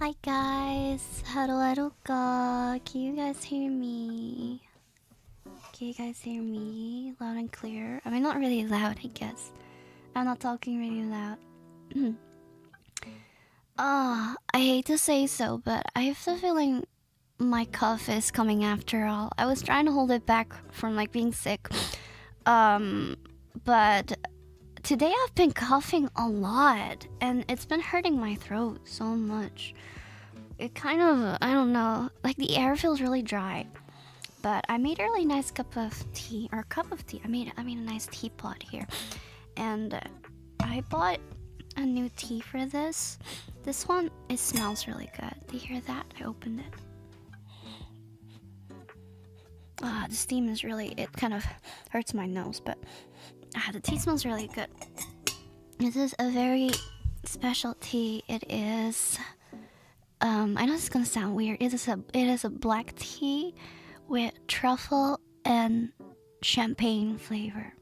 Hi guys, ♪𝙪𝙾. Can you guys hear me? Can you guys hear me loud and clear? I mean, not really loud, I guess. I'm not talking really loud. I hate to say so, but I have the feeling my cough is coming after all. I was trying to hold it back from like being sick. But today I've been coughing a lot and it's been hurting my throat so much. It kind of, I don't know, like the air feels really dry. But I made a really nice cup of tea, I made a nice teapot here. And I bought a new tea for this. This one, it smells really good. Do you hear that? I opened it. The steam is really, it kind of hurts my nose, but the tea smells really good. This is a very special tea. It is, I know this is gonna sound weird. It is a black tea with truffle and champagne flavor.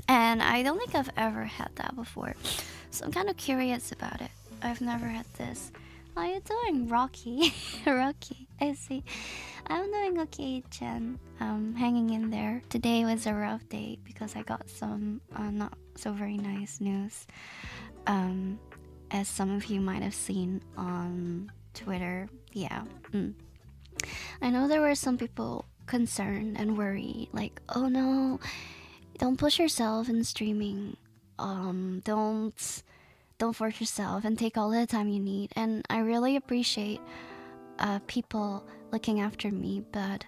And I don't think I've ever had that before, so I'm kind of curious about it. I've never had this. How are you doing, Rocky? Rocky, I see. I'm doing okay, Chen. Hanging in there. Today was a rough day because I got some not so very nice news. As some of you might have seen on Twitter. Yeah. I know there were some people concerned and worried, like, oh no, don't push yourself in streaming. Don't force yourself and take all the time you need. And I really appreciate people looking after me, but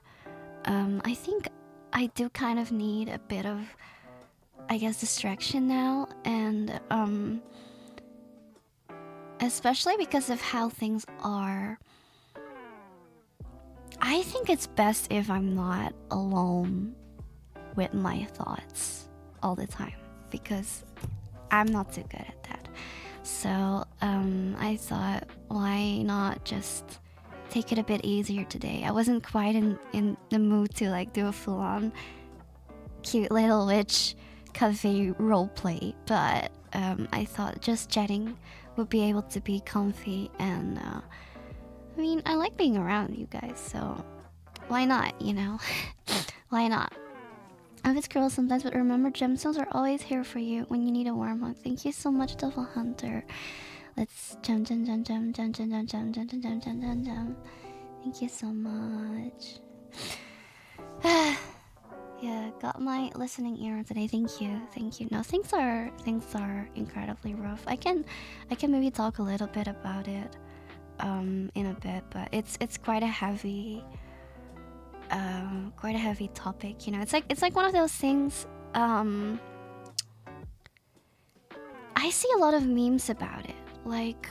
I think I do kind of need a bit of, I guess, distraction now, and especially because of how things are. I think it's best if I'm not alone with my thoughts all the time, because I'm not too good at that. So I thought, why not just take it a bit easier today? I wasn't quite in the mood to like do a full-on cute little witch cafe roleplay, but I thought just chatting would be able to be comfy, and I mean, I like being around you guys, so why not, you know? Why not? I'm a scroll sometimes, but remember, gemstones are always here for you when you need a warm hug. Thank you so much, Devil Hunter. Let's jump. Thank you so much. Yeah, got my listening ear today. Thank you. No, things are incredibly rough. I can maybe talk a little bit about it in a bit, but it's quite a heavy topic, you know. It's like one of those things. I see a lot of memes about it, like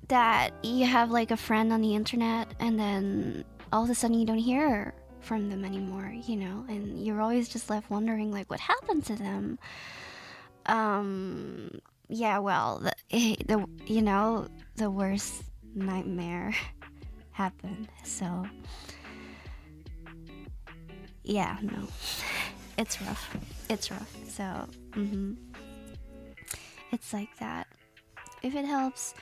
that you have like a friend on the internet and then all of a sudden you don't hear from them anymore, you know, and you're always just left wondering like what happened to them. Yeah, well, the you know, the worst nightmare happened, so yeah, no, it's rough, so it's like that. If it helps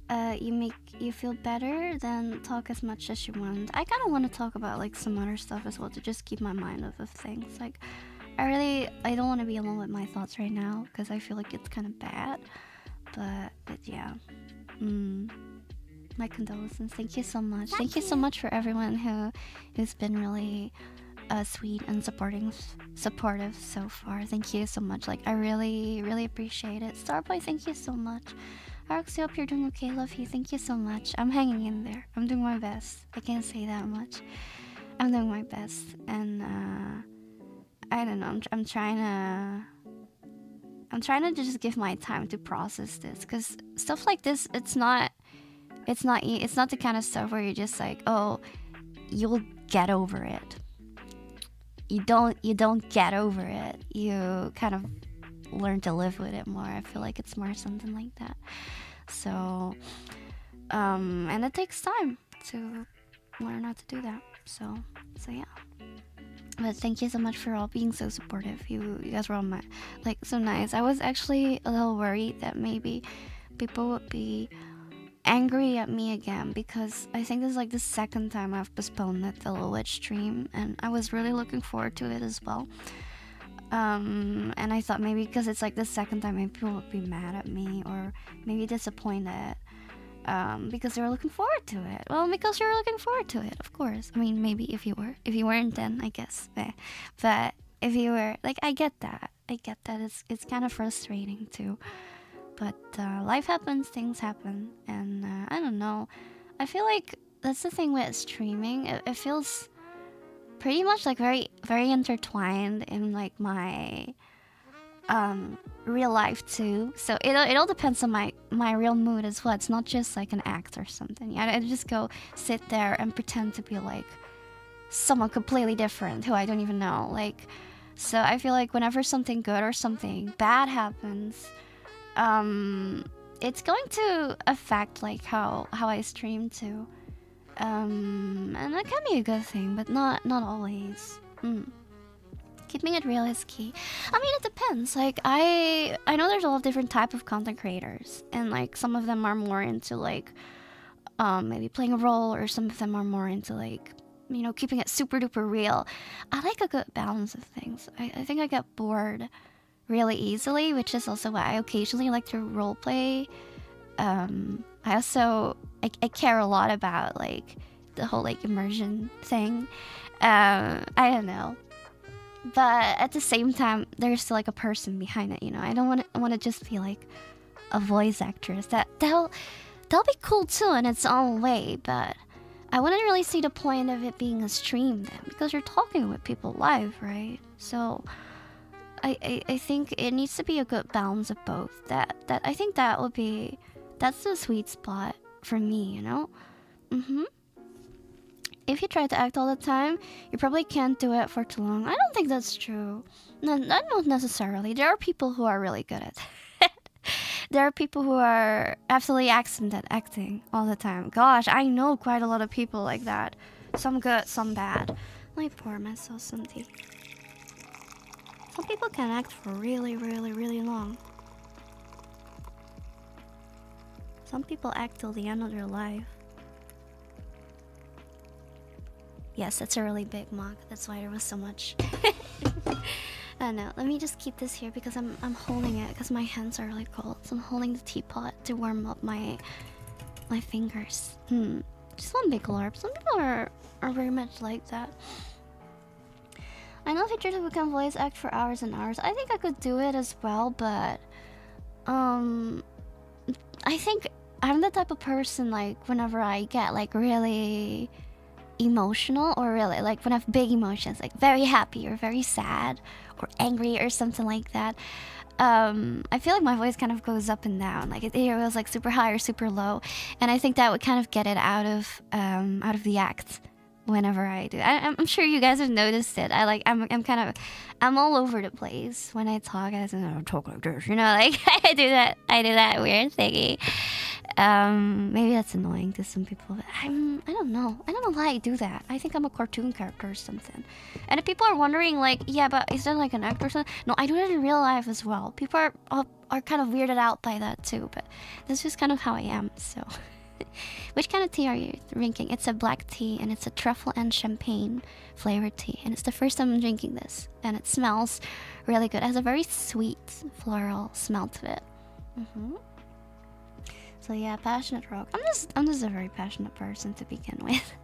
make you feel better, then talk as much as you want. I kind of want to talk about like some other stuff as well to just keep my mind off of things. Like I don't want to be alone with my thoughts right now because I feel like it's kind of bad, but yeah. My condolences. Thank you so much. Thank you so much for everyone who's been really sweet and supportive so far. Thank you so much. Like I really appreciate it. Starboy, thank you so much. ROCA, hope you're doing okay. Love you. Thank you so much. I'm hanging in there. I'm doing my best. I can't say that much. I'm doing my best, and I don't know. I'm trying to just give my time to process this, because stuff like this, it's not the kind of stuff where you're just like, oh, you'll get over it. You don't get over it. You kind of learn to live with it more. I feel like it's more something like that. So and it takes time to learn how to do that. So yeah. But thank you so much for all being so supportive. You guys were all so nice. I was actually a little worried that maybe people would be angry at me again, because I think this is like the second time I've postponed the 𝐿 stream, and I was really looking forward to it as well. And I thought maybe because it's like the second time, maybe people would be mad at me or maybe disappointed, because they were looking forward to it. Well, because you're looking forward to it, of course. I mean, maybe if you weren't, then I guess. But if you were, like, I get that. It's kind of frustrating too. But life happens, things happen, and I don't know. I feel like that's the thing with streaming. It feels pretty much like very, very intertwined in like my real life too. So it all depends on my real mood as well. It's not just like an act or something. I just go sit there and pretend to be like someone completely different who I don't even know. Like, so I feel like whenever something good or something bad happens, it's going to affect like how I stream too. And that can be a good thing, but not always. Keeping it real is key. I mean, it depends. Like, I know there's a lot of different type of content creators, and like some of them are more into like maybe playing a role, or some of them are more into like, you know, keeping it super duper real. I like a good balance of things. I think I get bored really easily, which is also why I occasionally like to roleplay. I also I care a lot about like the whole like immersion thing. I don't know, but at the same time, there's still like a person behind it. You know, I don't want to just be like a voice actress. That'll be cool too in its own way, but I wouldn't really see the point of it being a stream then, because you're talking with people live, right? So I think it needs to be a good balance of both. That I think that's the sweet spot for me, you know? If you try to act all the time, you probably can't do it for too long. I don't think that's true. No, not necessarily. There are people who are really good at it. There are people who are absolutely excellent at acting all the time. Gosh, I know quite a lot of people like that. Some good, some bad. Let me pour myself some tea. Some people can act for really, really, really long. Some people act till the end of their life. Yes, that's a really big mug. That's why there was so much. I don't know. Let me just keep this here because I'm holding it because my hands are really cold. So I'm holding the teapot to warm up my fingers. Just one big glorp. Some people are very much like that. I know features who can voice act for hours and hours. I think I could do it as well, but I think I'm the type of person, like, whenever I get like really emotional, or really like when I have big emotions, like very happy or very sad or angry or something like that, I feel like my voice kind of goes up and down. Like it was like super high or super low, and I think that would kind of get it out of the act whenever I do. I'm sure you guys have noticed it. I'm all over the place when I talk. I talk like this, you know, like I do that weird thingy. Maybe that's annoying to some people, but I don't know why I do that. I think I'm a cartoon character or something. And if people are wondering, like, yeah, but is that like an actor or something? No, I do it in real life as well. People are kind of weirded out by that too, but that's just kind of how I am. So which kind of tea are you drinking? It's a black tea, and it's a truffle and champagne flavored tea, and it's the first time I'm drinking this, and it smells really good. It has a very sweet floral smell to it. So yeah, passionate rock. I'm just a very passionate person to begin with.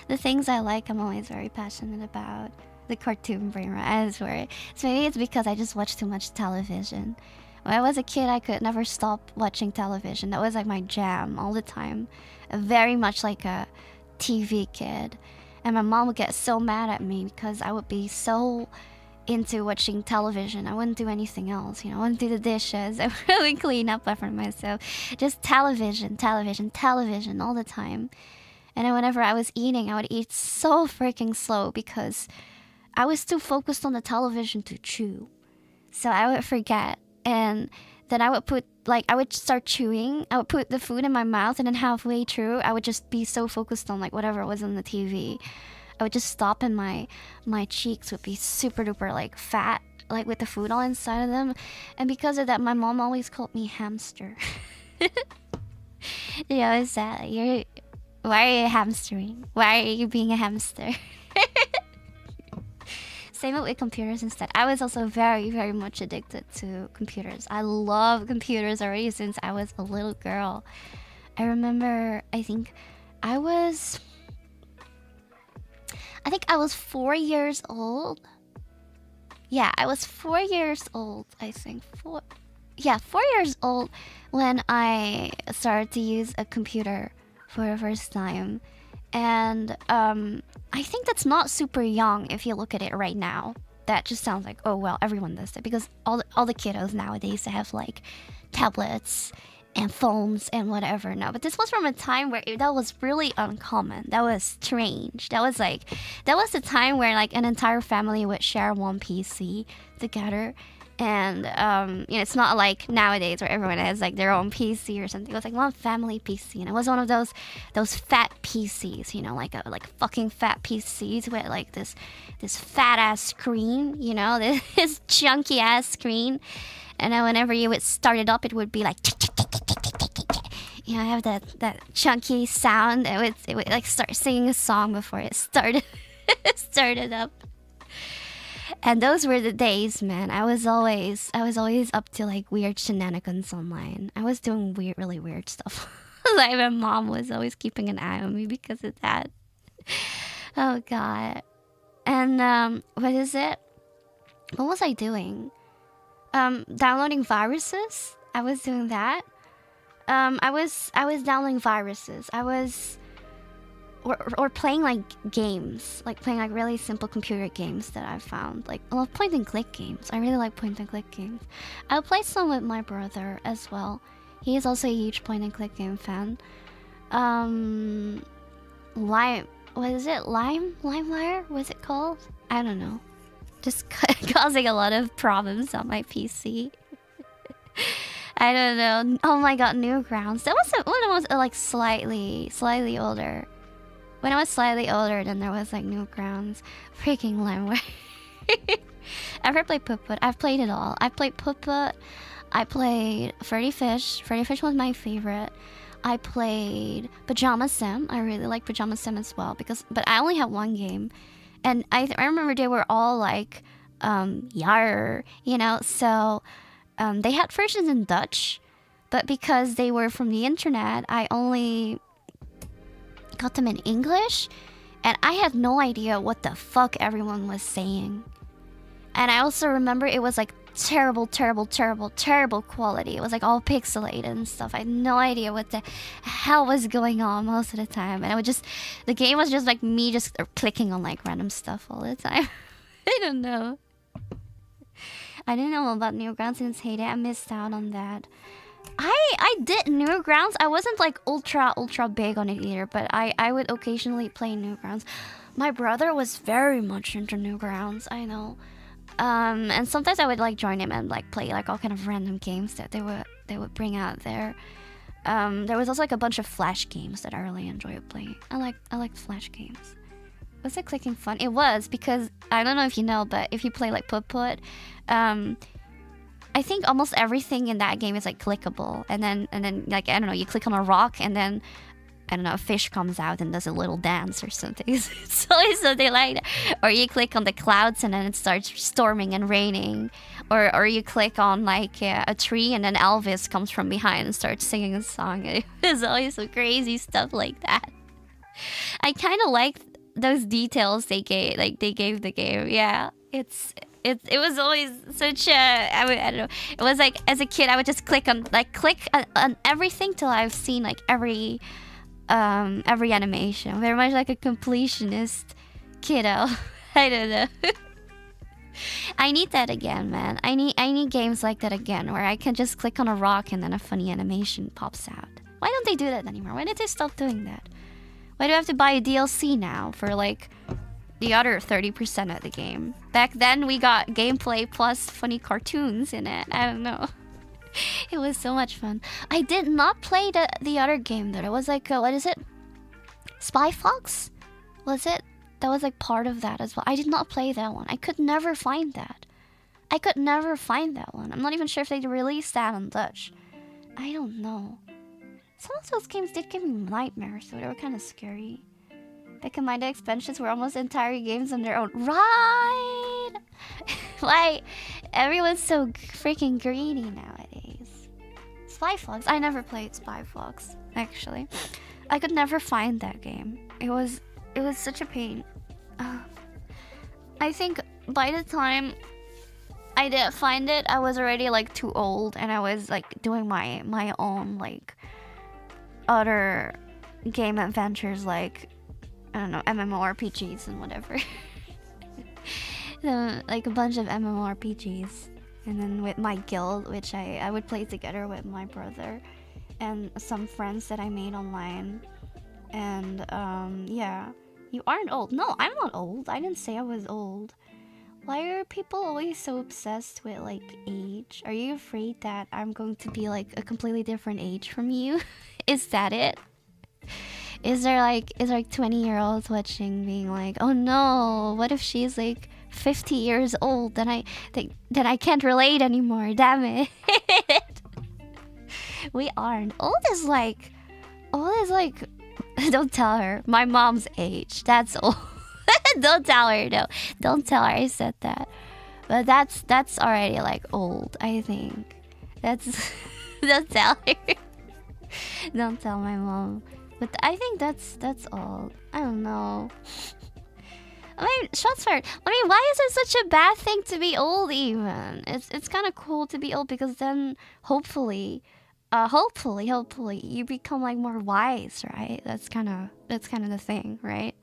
The things I like, I'm always very passionate about. The cartoon brain, I swear. So maybe it's because I just watch too much television. When I was a kid, I could never stop watching television. That was like my jam all the time. Very much like a TV kid. And my mom would get so mad at me because I would be so into watching television. I wouldn't do anything else, you know. I wouldn't do the dishes. I wouldn't clean up after myself. Just television all the time. And then whenever I was eating, I would eat so freaking slow because I was too focused on the television to chew. So I would forget. And then I would start chewing. I would put the food in my mouth, and then halfway through, I would just be so focused on like whatever was on the TV. I would just stop, and my cheeks would be super duper like fat, like with the food all inside of them. And because of that, my mom always called me hamster. You always say, why are you hamstering? Why are you being a hamster? Same with computers instead. I was also very, very much addicted to computers. I love computers already since I was a little girl. I remember, I think I was 4 years old. Yeah, I was 4 years old, I think. 4 years old when I started to use a computer for the first time. And I think that's not super young if you look at it right now. That just sounds like, oh well, everyone does it, because all the kiddos nowadays have like tablets and phones and whatever now. But this was from a time where that was really uncommon. That was strange. That was the time where like an entire family would share one PC together. And it's not like nowadays where everyone has like their own PC or something. It was like one family PC, and it was one of those fat PCs, like a fucking fat PCs with like this fat ass screen, this chunky ass screen. And then whenever you would start it up, it would be like, have that chunky sound. It would like start singing a song before it started up. And those were the days, man. I was always up to like weird shenanigans online. I was doing really weird stuff. Like my mom was always keeping an eye on me because of that. Oh god. And what is it? What was I doing? Downloading viruses. I was doing that. I was downloading viruses. I was or playing like games, like playing like really simple computer games that I found. Like I love point and click games. I really like point and click games. I'll play some with my brother as well. He is also a huge point and click game fan. LimeWire? What's it called? I don't know. Just causing a lot of problems on my PC. I don't know. Oh my god, Newgrounds. That was when I was like slightly older. When I was slightly older, then there was like Newgrounds. Freaking LimeWire. I've ever played Put-Put. I've played it all. I played Put-Put. I played Freddy Fish. Freddy Fish was my favorite. I played Pajama Sim. I really like Pajama Sim as well, but I only had one game. And I remember they were all like, yar, so they had versions in Dutch, but because they were from the internet, I only got them in English, and I had no idea what the fuck everyone was saying. And I also remember it was like terrible quality. It was like all pixelated and stuff. I had no idea what the hell was going on most of the time, and the game was just like me just clicking on like random stuff all the time. I don't know. I didn't know about Newgrounds since Heyday. I missed out on that. I did Newgrounds. I wasn't like ultra big on it either, but I would occasionally play Newgrounds. My brother was very much into Newgrounds, I know. And sometimes I would like join him and like play like all kind of random games that they would bring out there. There was also like a bunch of Flash games that I really enjoyed playing. I liked Flash games. Was it clicking fun? It was, because I don't know if you know, but if you play like Put-Put, I think almost everything in that game is like clickable, and then like, I don't know, you click on a rock and then, I don't know, a fish comes out and does a little dance or something. It's always something like that. Or you click on the clouds and then it starts storming and raining. Or you click on like a tree and then Elvis comes from behind and starts singing a song. There's always some crazy stuff like that. I kind of liked those details they gave the game. Yeah, it was always such a, I don't know. It was like, as a kid, I would just click on everything till I've seen like every animation. Very much like a completionist kiddo. I don't know. I need that again, man. I need games like that again, where I can just click on a rock and then a funny animation pops out. Why don't they do that anymore? Why did they stop doing that? Why do I have to buy a DLC now for like the other 30% of the game? Back then we got gameplay plus funny cartoons in it. I don't know. It was so much fun. I did not play the other game though. It was like, what is it? Spy Fox? Was it? That was like part of that as well. I did not play that one. I could never find that. I could never find that one. I'm not even sure if they released that on Dutch. I don't know. Some of those games did give me nightmares, so they were kind of scary. 𝐿𝐼𝙗𝐿 expansions were almost entire games on their own. Right! Why? Everyone's so freaking greedy nowadays. Spy Fox. I never played Spy Fox, actually. I could never find that game. It was such a pain. I think by the time I did find it, I was already like too old, and I was like doing my own like other game adventures, like I don't know, MMORPGs and whatever. So, like a bunch of MMORPGs, and then with my guild, which I would play together with my brother and some friends that I made online. And yeah. You aren't old. No, I'm not old. I didn't say I was old. Why are people always so obsessed with like age? Are you afraid that I'm going to be like a completely different age from you? Is that it? Is there like 20-year-olds watching being like, oh no, what if she's like 50 years old? Then I can't relate anymore. Damn it. We aren't. Old is like don't tell her. My mom's age. That's all. Don't tell her, no. Don't tell her I said that. But that's already like old, I think. That's don't tell her. Don't tell my mom. But I think that's old. I don't know. I mean, shots fired. I mean, why is it such a bad thing to be old even? It's kind of cool to be old because then hopefully you become like more wise, right? That's kind of the thing, right?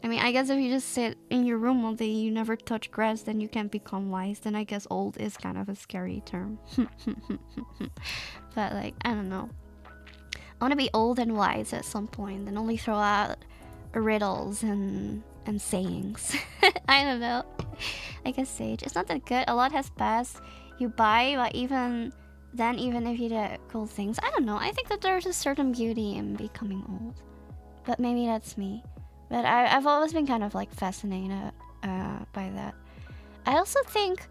I mean, I guess if you just sit in your room all day, you never touch grass, then you can't become wise. Then I guess old is kind of a scary term. But like, I don't know. I want to be old and wise at some point, and only throw out riddles and sayings. I don't know. Like a sage. It's not that good. A lot has passed. You buy, but even if you did cool things, I don't know. I think that there's a certain beauty in becoming old. But maybe that's me. But I've always been kind of like fascinated by that. I also think,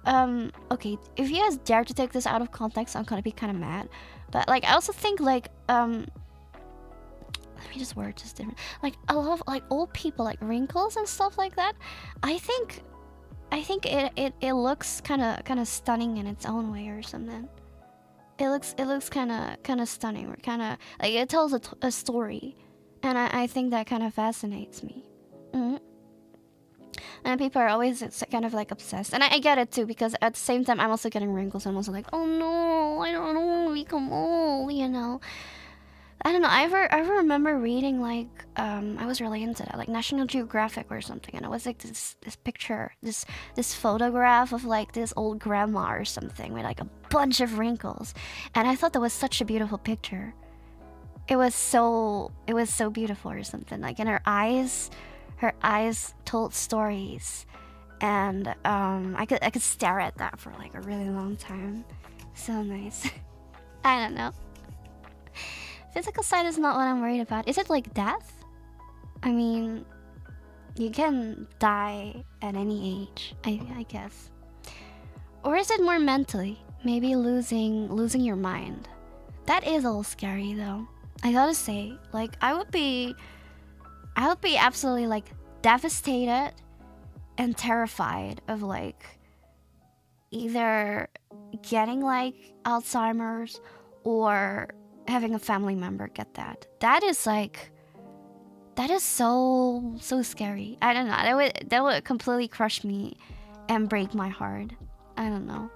okay, if you guys dare to take this out of context, I'm gonna be kind of mad. But like, I also think like, let me just word this different. Like a lot of like old people, like wrinkles and stuff like that. I think it looks kind of stunning in its own way or something. It looks kind of stunning, or kind of like it tells a story, and I think that kind of fascinates me. And people are always kind of like obsessed, and I get it too, because at the same time I'm also getting wrinkles. I'm also like, oh no, I don't want to become old, you know. I don't know. I ever remember reading like I was really into that, like National Geographic or something, and it was like this picture, this photograph of like this old grandma or something with like a bunch of wrinkles, and I thought that was such a beautiful picture. It was so beautiful or something. Like, in her eyes told stories, and I could stare at that for like a really long time. So nice. I don't know. Physical side is not what I'm worried about. Is it like death? I mean, you can die at any age, I guess. Or is it more mentally? Maybe losing your mind. That is a little scary though. I gotta say, like, I would be absolutely like devastated and terrified of like either getting like Alzheimer's or having a family member get that. That is so scary. I don't know. That would completely crush me and break my heart. I don't know.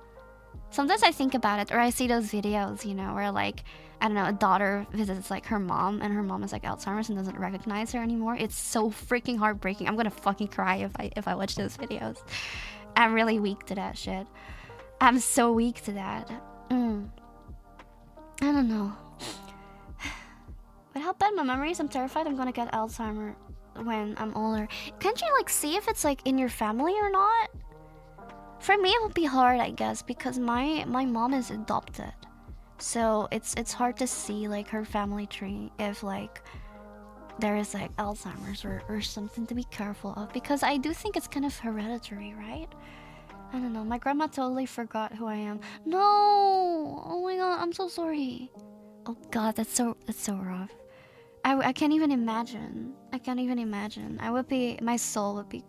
Sometimes I think about it, or I see those videos, you know, where like, I don't know, a daughter visits like her mom, and her mom is like Alzheimer's and doesn't recognize her anymore. It's so freaking heartbreaking. I'm gonna fucking cry if I watch those videos. I'm really weak to that shit. I'm so weak to that. I don't know. But how bad my memory is, I'm terrified I'm gonna get Alzheimer's when I'm older. Can't you like see if it's like in your family or not? For me it would be hard, I guess, because my mom is adopted. So it's hard to see like her family tree if like there is like Alzheimer's or something to be careful of, because I do think it's kind of hereditary, right? I don't know. My grandma totally forgot who I am. No! Oh my god, I'm so sorry. Oh god, that's so rough. I can't even imagine. I can't even imagine. My soul would be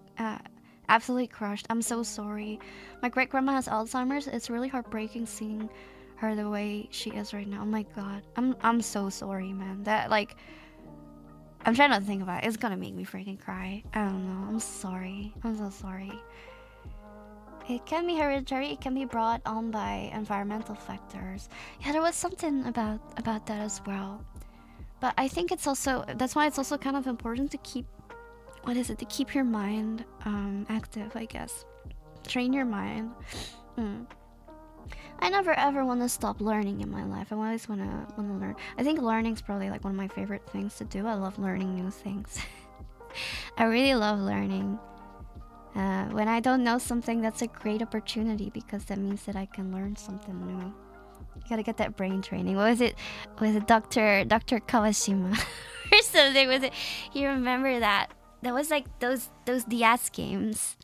absolutely crushed. I'm so sorry. My great grandma has Alzheimer's. It's really heartbreaking seeing her the way she is right now. Oh my god. I'm so sorry, man. That, like, I'm trying not to think about it. It's gonna make me freaking cry. I don't know. I'm sorry. I'm so sorry. It can be hereditary. It can be brought on by environmental factors. Yeah, there was something about that as well. But I think it's also, that's why it's also kind of important to keep, what is it? To keep your mind active, I guess. Train your mind. I never ever want to stop learning in my life. I always want to learn. I think learning's probably like one of my favorite things to do. I love learning new things. I really love learning. When I don't know something, that's a great opportunity because that means that I can learn something new. You gotta get that brain training. What was it? Was it Dr. Kawashima or something? Was it? You remember that? That was like those DS games.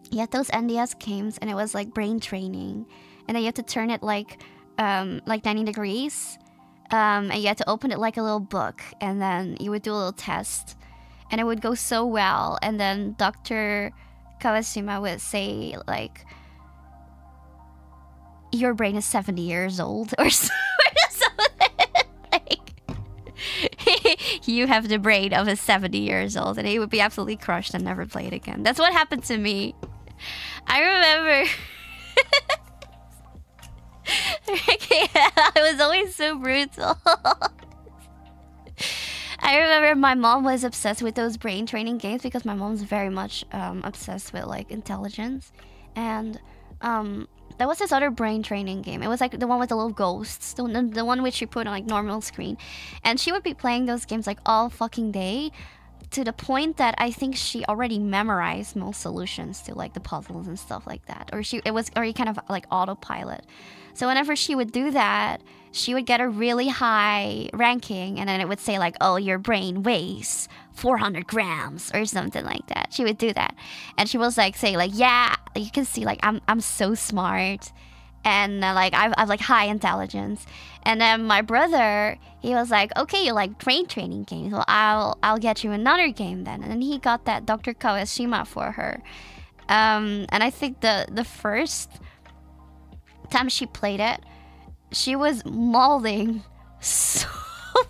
You had those NDS games, and it was like brain training, and then you had to turn it like 90 degrees, and you had to open it like a little book, and then you would do a little test, and it would go so well, and then Dr. Kawashima would say like, your brain is 70 years old, or something. Like, you have the brain of a 70 years old, and he would be absolutely crushed and never play it again. That's what happened to me. I remember. I was always so brutal. I remember my mom was obsessed with those brain training games because my mom's very much obsessed with like intelligence, and there was this other brain training game. It was like the one with the little ghosts, the one which you put on like normal screen, and she would be playing those games like all fucking day, to the point that I think she already memorized most solutions to like the puzzles and stuff like that, or it was already kind of like autopilot. So whenever she would do that, she would get a really high ranking, and then it would say like, oh, your brain weighs 400 grams or something like that. She would do that, and she was like saying like, yeah, you can see like I'm so smart, and like I've like high intelligence. And then my brother, he was like, okay, you like brain training games, well I'll get you another game then. And then he got that Dr. Kawashima for her, and I think the first time she played it, she was mauling so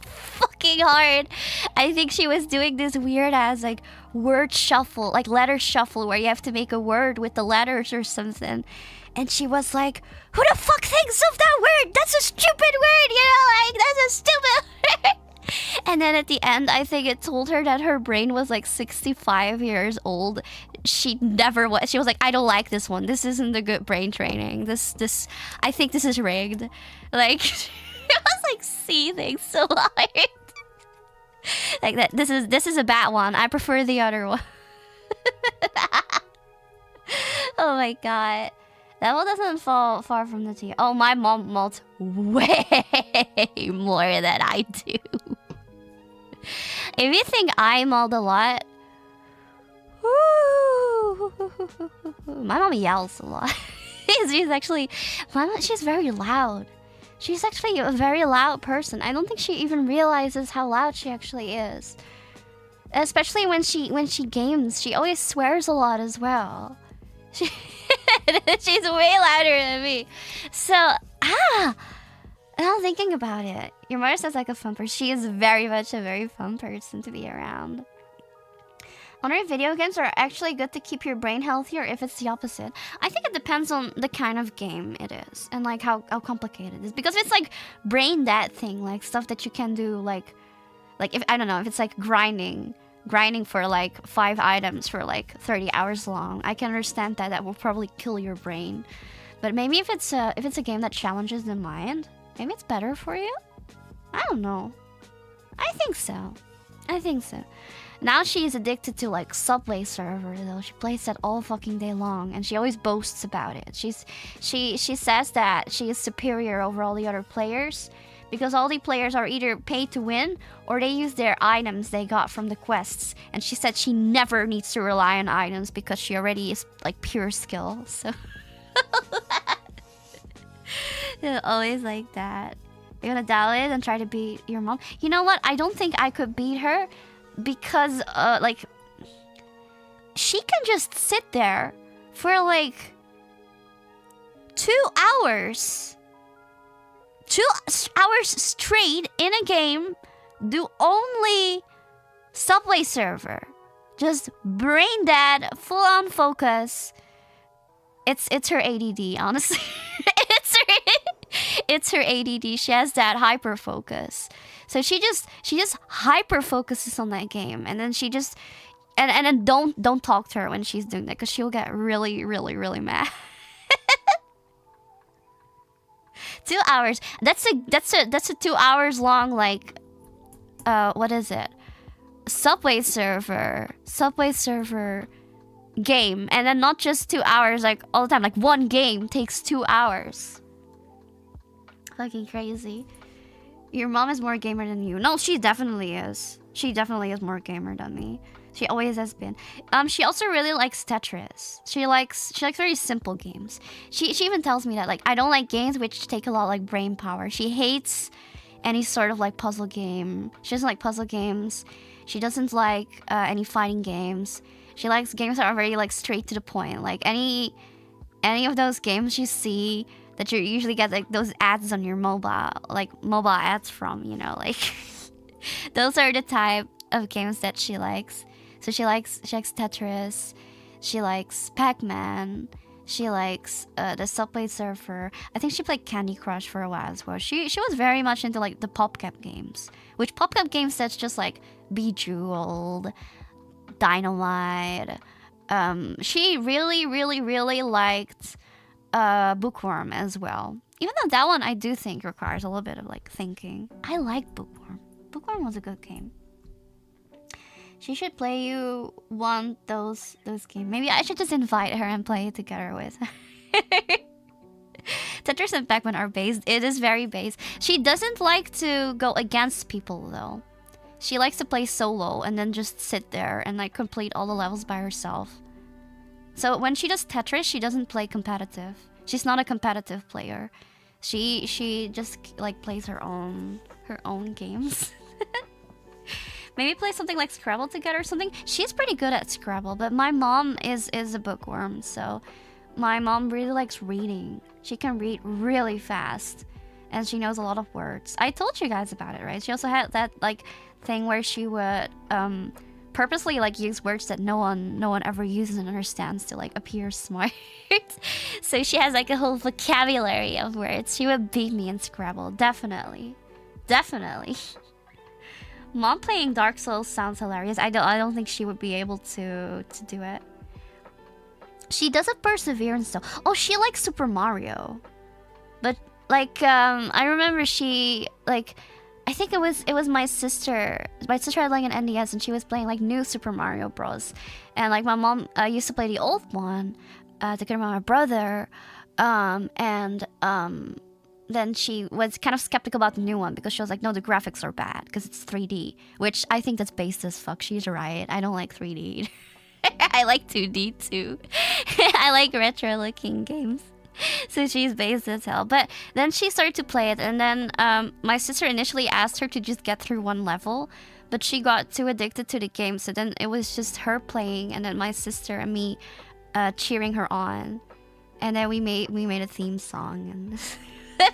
fucking hard. I think she was doing this weird ass like word shuffle, like letter shuffle, where you have to make a word with the letters or something. And she was like, who the fuck thinks of that word? That's a stupid word, you know, like that's a stupid word. And then at the end, I think it told her that her brain was like 65 years old. She never was. She was like, I don't like this one. This isn't a good brain training. This, I think this is rigged. Like, she was like seething so hard. Like that. This is a bad one. I prefer the other one. Oh my god. That one doesn't fall far from the tea. Oh, my mom malts way more than I do. If you think I mulled a lot, my mom yells a lot. She's actually, she's very loud. She's actually a very loud person. I don't think she even realizes how loud she actually is. Especially when she games, she always swears a lot as well. She's way louder than me. So, now I'm thinking about it. Your mother sounds like a fun person. She is very much a very fun person to be around. I wonder if video games are actually good to keep your brain healthy, or if it's the opposite. I think it depends on the kind of game it is, and like how complicated it is. Because if it's like brain dead thing, like stuff that you can do, like if, I don't know, if it's like grinding for like 5 items for like 30 hours long, I can understand that will probably kill your brain. But maybe if it's a game that challenges the mind, maybe it's better for you. I don't know. I think so. Now she's addicted to like Subway Surfer though. She plays that all fucking day long, and she always boasts about it. She says that she is superior over all the other players, because all the players are either paid to win or they use their items they got from the quests. And she said she never needs to rely on items because she already is like pure skill. So always like that. You're gonna download it and try to beat your mom. You know what? I don't think I could beat her because, like, she can just sit there for like 2 hours. 2 hours straight in a game, do only Subway server. Just brain dead, full on focus. It's her ADD, honestly. It's her ADD. She has that hyper focus. So she just hyper focuses on that game, and then she just and then don't talk to her when she's doing that, because she'll get really mad. 2 hours. That's a 2 hours long, like, what is it? Subway server game, and then not just 2 hours, like all the time. Like one game takes 2 hours. Fucking crazy. Your mom is more gamer than you. No, she definitely is. She definitely is more gamer than me. She always has been. She also really likes Tetris. She likes very simple games. She even tells me that, like, I don't like games which take a lot, like, brain power. She hates any sort of, like, puzzle game. She doesn't like puzzle games. She doesn't like any fighting games. She likes games that are very, like, straight to the point. Like any of those games you see that you usually get, like, those ads on your mobile, like mobile ads from, you know, like those are the type of games that she likes. So she likes Tetris, she likes Pac-Man, she likes the Subway Surfer. I think she played Candy Crush for a while as well. She was very much into, like, the PopCap games, which PopCap games, that's just like Bejeweled, Dynamite. She really liked Bookworm as well. Even though that one I do think requires a little bit of, like, thinking. I like Bookworm. Bookworm was a good game. She should play you those games. Maybe I should just invite her and play it together with her. Tetris and Pac-Man are based. It is very based. She doesn't like to go against people, though. She likes to play solo and then just sit there and, like, complete all the levels by herself. So when she does Tetris, she doesn't play competitive. She's not a competitive player. She just, like, plays her own games. Maybe play something like Scrabble together or something. She's pretty good at Scrabble, but my mom is a bookworm, so my mom really likes reading. She can read really fast, and she knows a lot of words. I told you guys about it, right? She also had that, like, thing where she would purposely, like, use words that no one ever uses and understands to, like, appear smart. So she has, like, a whole vocabulary of words. She would beat me in Scrabble, definitely. Mom playing Dark Souls sounds hilarious. I don't think she would be able to do it. She does a Perseverance though. Oh, she likes Super Mario. But, like, I remember she, like, I think it was my sister. My sister had, like, an NDS and she was playing, like, new Super Mario Bros. And, like, my mom used to play the old one together with my brother. Then she was kind of skeptical about the new one because she was like, no, the graphics are bad because it's 3D, which I think that's based as fuck. She's right. I don't like 3D. I like 2D too. I like retro looking games. So she's based as hell. But then she started to play it, and then my sister initially asked her to just get through one level, but she got too addicted to the game. So then it was just her playing, and then my sister and me cheering her on. And then we made a theme song and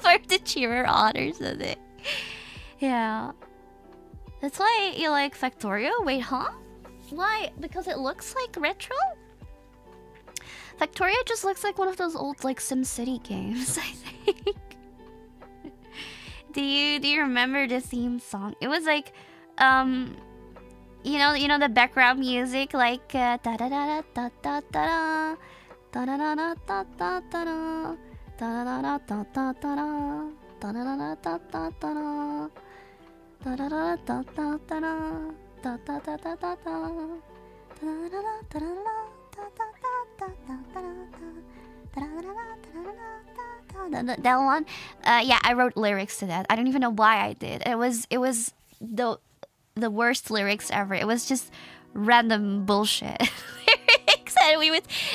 for her to cheer her on or something. Yeah. That's why you like Factorio? Wait, huh? Why? Because it looks like retro? Factorio just looks like one of those old, like, SimCity games, I think. Do you remember the theme song? It was like, you know the background music, like da da da da da da da da da da da da da da. That one, yeah, I wrote lyrics to that. I don't even know why I did. It was the worst lyrics ever. It was just random bullshit.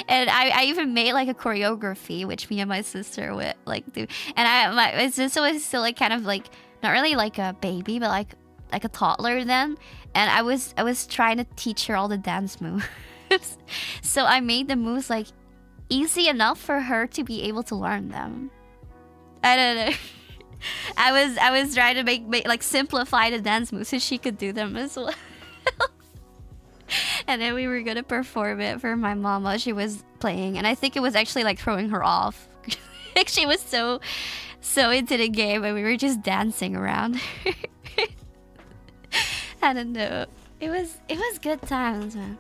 And I even made, like, a choreography which me and my sister would, like, do, and my sister was still, like, kind of, like, not really like a baby, but like a toddler then. And I was trying to teach her all the dance moves. So I made the moves like easy enough for her to be able to learn them. I don't know. I was trying to make like simplify the dance moves so she could do them as well. And then we were gonna perform it for my mom while she was playing, and I think it was actually like throwing her off. Like she was so into the game, and we were just dancing around. I don't know. It was good times, man.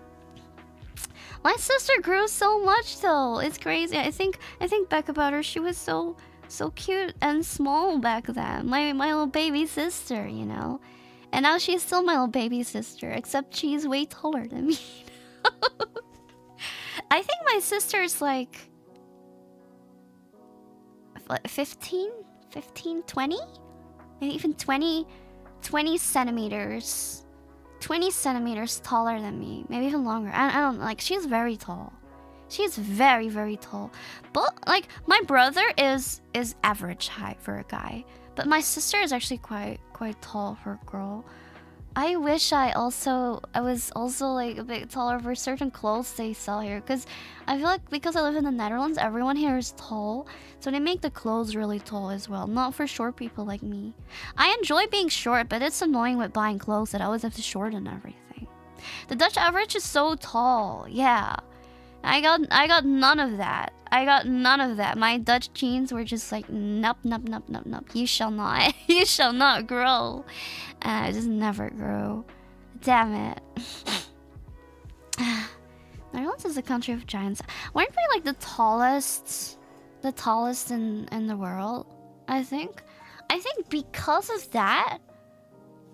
My sister grew so much though. It's crazy. I think back about her, she was so cute and small back then. My little baby sister, you know. And now she's still my little baby sister, except she's way taller than me. I think my sister's like 15, 20? Maybe even 20 centimeters. 20 centimeters taller than me. Maybe even longer. I don't know. Like, she's very tall. She's very, very tall. But, like, my brother is average height for a guy. But my sister is actually quite tall for a girl. I wish I was also like a bit taller for certain clothes they sell here, because I feel like because I live in the Netherlands, everyone here is tall, so they make the clothes really tall as well. Not for short people like me. I enjoy being short, but it's annoying with buying clothes that I always have to shorten everything. The Dutch average is so tall. Yeah, I got none of that. I got none of that. My Dutch jeans were just like, nope. You shall not grow. And I just never grew. Damn it. Netherlands is a country of giants. Weren't we like the tallest in the world? I think because of that,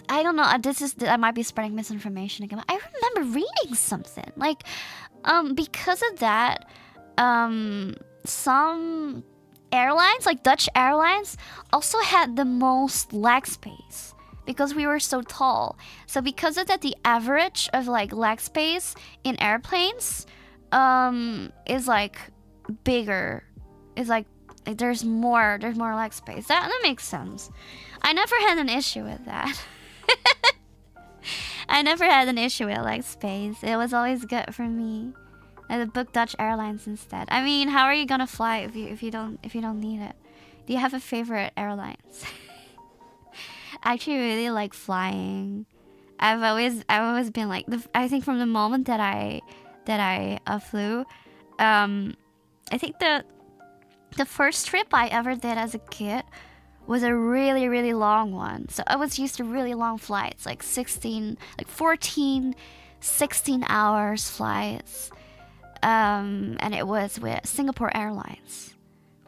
I don't know. I might be spreading misinformation again. But I remember reading something like, because of that, some airlines, like Dutch airlines, also had the most leg space because we were so tall. So because of that, the average of like leg space in airplanes is like bigger. It's like there's more leg space. That makes sense. I never had an issue with that. I never had an issue with leg space. It was always good for me. I book Dutch airlines instead. I mean, how are you gonna fly if you don't need it? Do you have a favorite airlines? I actually really like flying. I've always been like, I think from the moment that I flew, I think the first trip I ever did as a kid was a really, really long one. So I was used to really long flights, like 14, 16 hours flights. And it was with Singapore Airlines,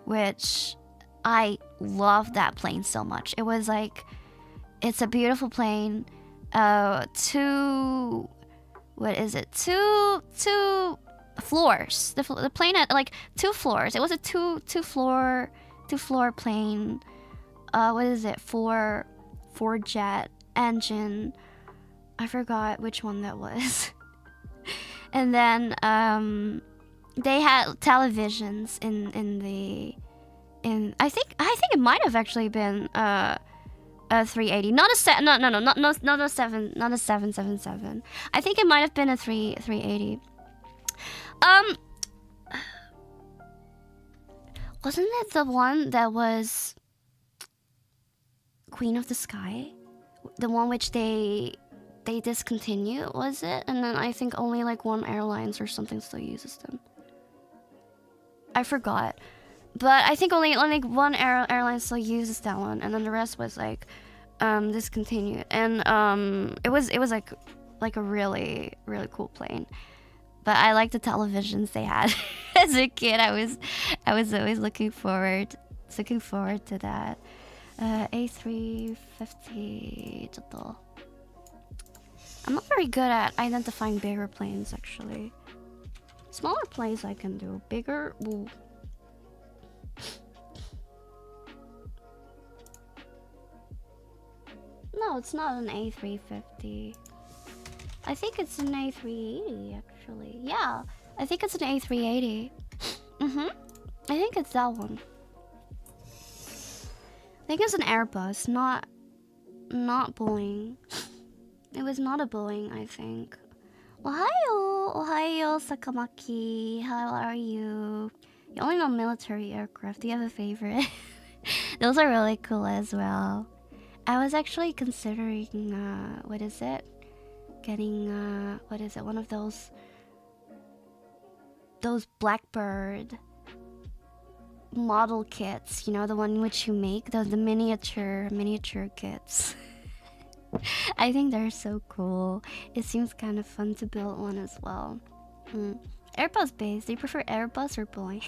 which I love that plane so much. It was like, it's a beautiful plane. Two floors. The plane had like 2 floors. It was a two floor plane. What is it? Four jet engine. I forgot which one that was. And then they had televisions in I think it might have actually been a 380, not a 777. I think it might have been a 380. Wasn't it the one that was Queen of the Sky? The one which they discontinued, was it? And then I think only like one airlines or something still uses them. I forgot. But I think only one airline still uses that one, and then the rest was like discontinued. And it was like a really, really cool plane. But I like the televisions they had. As a kid, I was always looking forward to that. A350. I'm not very good at identifying bigger planes, actually. Smaller planes I can do. Bigger, ooh. No, it's not an A350. I think it's an A380, actually. Yeah, I think it's an A380. I think it's that one. I think it's an Airbus, not not Boeing. It was not a Boeing, I think. Ohio, Sakamaki. How are you? You only know military aircraft. Do you have a favorite? Those are really cool as well. I was actually considering, what is it? Getting, what is it? One of those Blackbird model kits. You know, the one which you make, the miniature kits. I think they're so cool. It seems kind of fun to build one as well. Airbus base. Do you prefer Airbus or Boeing?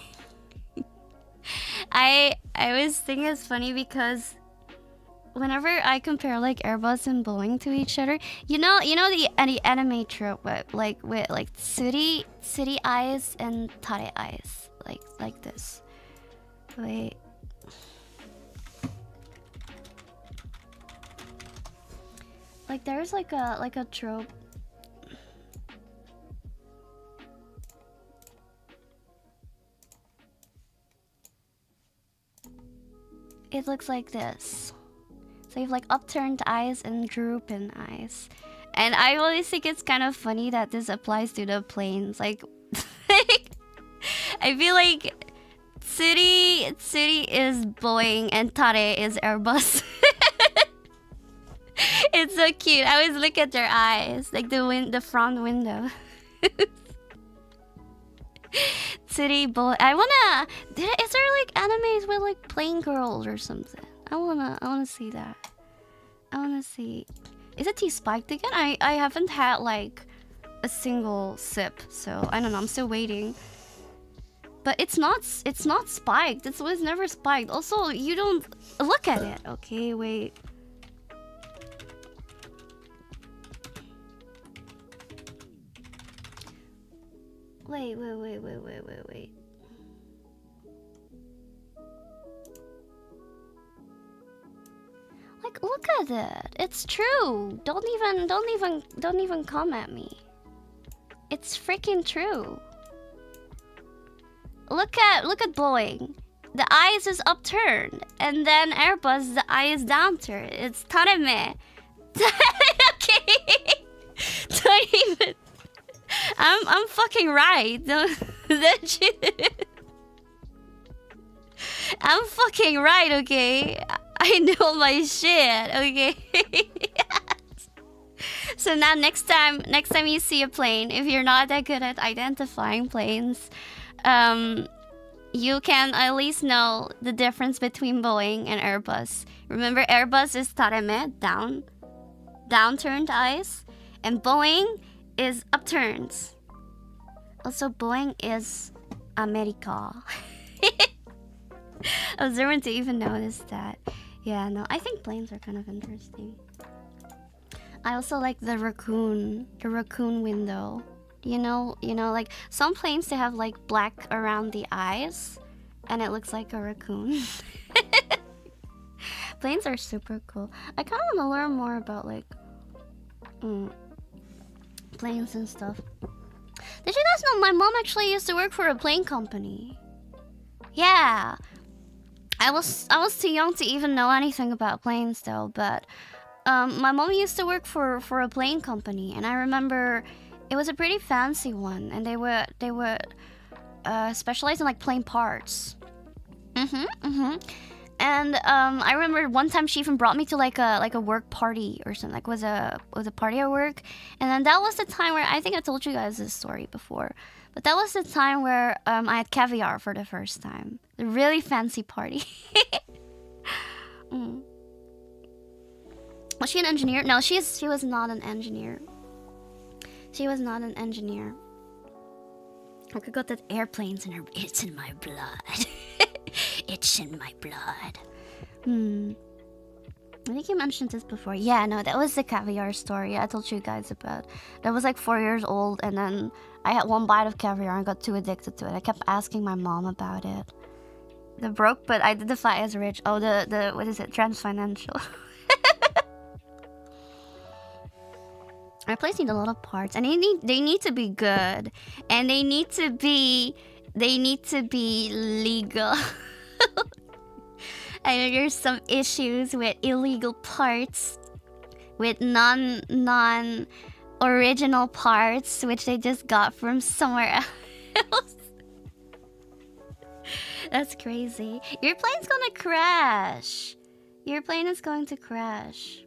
I always think it's funny because whenever I compare like Airbus and Boeing to each other, you know the anime trope with city eyes and 𝙪 eyes, like this. Wait. Like there's like a trope. It looks like this. So you have like upturned eyes and drooping eyes. And I always think it's kind of funny that this applies to the planes. Like, I feel like city is Boeing and 𝙪 is Airbus. It's so cute. I always look at their eyes, like the front window. City boy. I wanna. Is there like animes with like plane girls or something? I wanna see that. I wanna see. Is it tea spiked again? I haven't had like a single sip, so I don't know. I'm still waiting. But it's not spiked. It was never spiked. Also, you don't look at it. Okay, wait. Wait. Like, look at it. It's true. Don't even come at me. It's freaking true. Look at Boeing. The eyes is upturned, and then Airbus, the eye is downturned. It's 𝙪. Okay. Don't even. I'm fucking right. That shit. I'm fucking right, okay? I know my shit, okay? So now next time you see a plane, if you're not that good at identifying planes, you can at least know the difference between Boeing and Airbus. Remember, Airbus is 𝙪, downturned eyes, and Boeing is upturns. Also, Boeing is America. I was learning to even notice that. Yeah, no, I think planes are kind of interesting. I also like the raccoon window. You know, like some planes, they have like black around the eyes, and it looks like a raccoon. Planes are super cool. I kind of want to learn more about like planes and stuff. Did you guys know my mom actually used to work for a plane company? Yeah. I was too young to even know anything about planes though, but my mom used to work for a plane company, and I remember it was a pretty fancy one, and they would specialize in like plane parts. And I remember one time she even brought me to like a work party or something. Like was a party at work, and then that was the time where I think I told you guys this story before. But that was the time where I had caviar for the first time. The really fancy party. Was she an engineer? No, she was not an engineer. She was not an engineer. I could got that airplanes in her. It's in my blood. It's in my blood. I think you mentioned this before. Yeah, no, that was the caviar story I told you guys about. That was like 4 years old, and then I had one bite of caviar and got too addicted to it. I kept asking my mom about it. The broke, but identify as rich. Oh, the what is it? Transfinancial. Airplanes need a lot of parts, and they need to be good, and they need to be legal. I know there's some issues with illegal parts with non original parts which they just got from somewhere else. That's crazy. Your plane's gonna crash. Your plane is going to crash.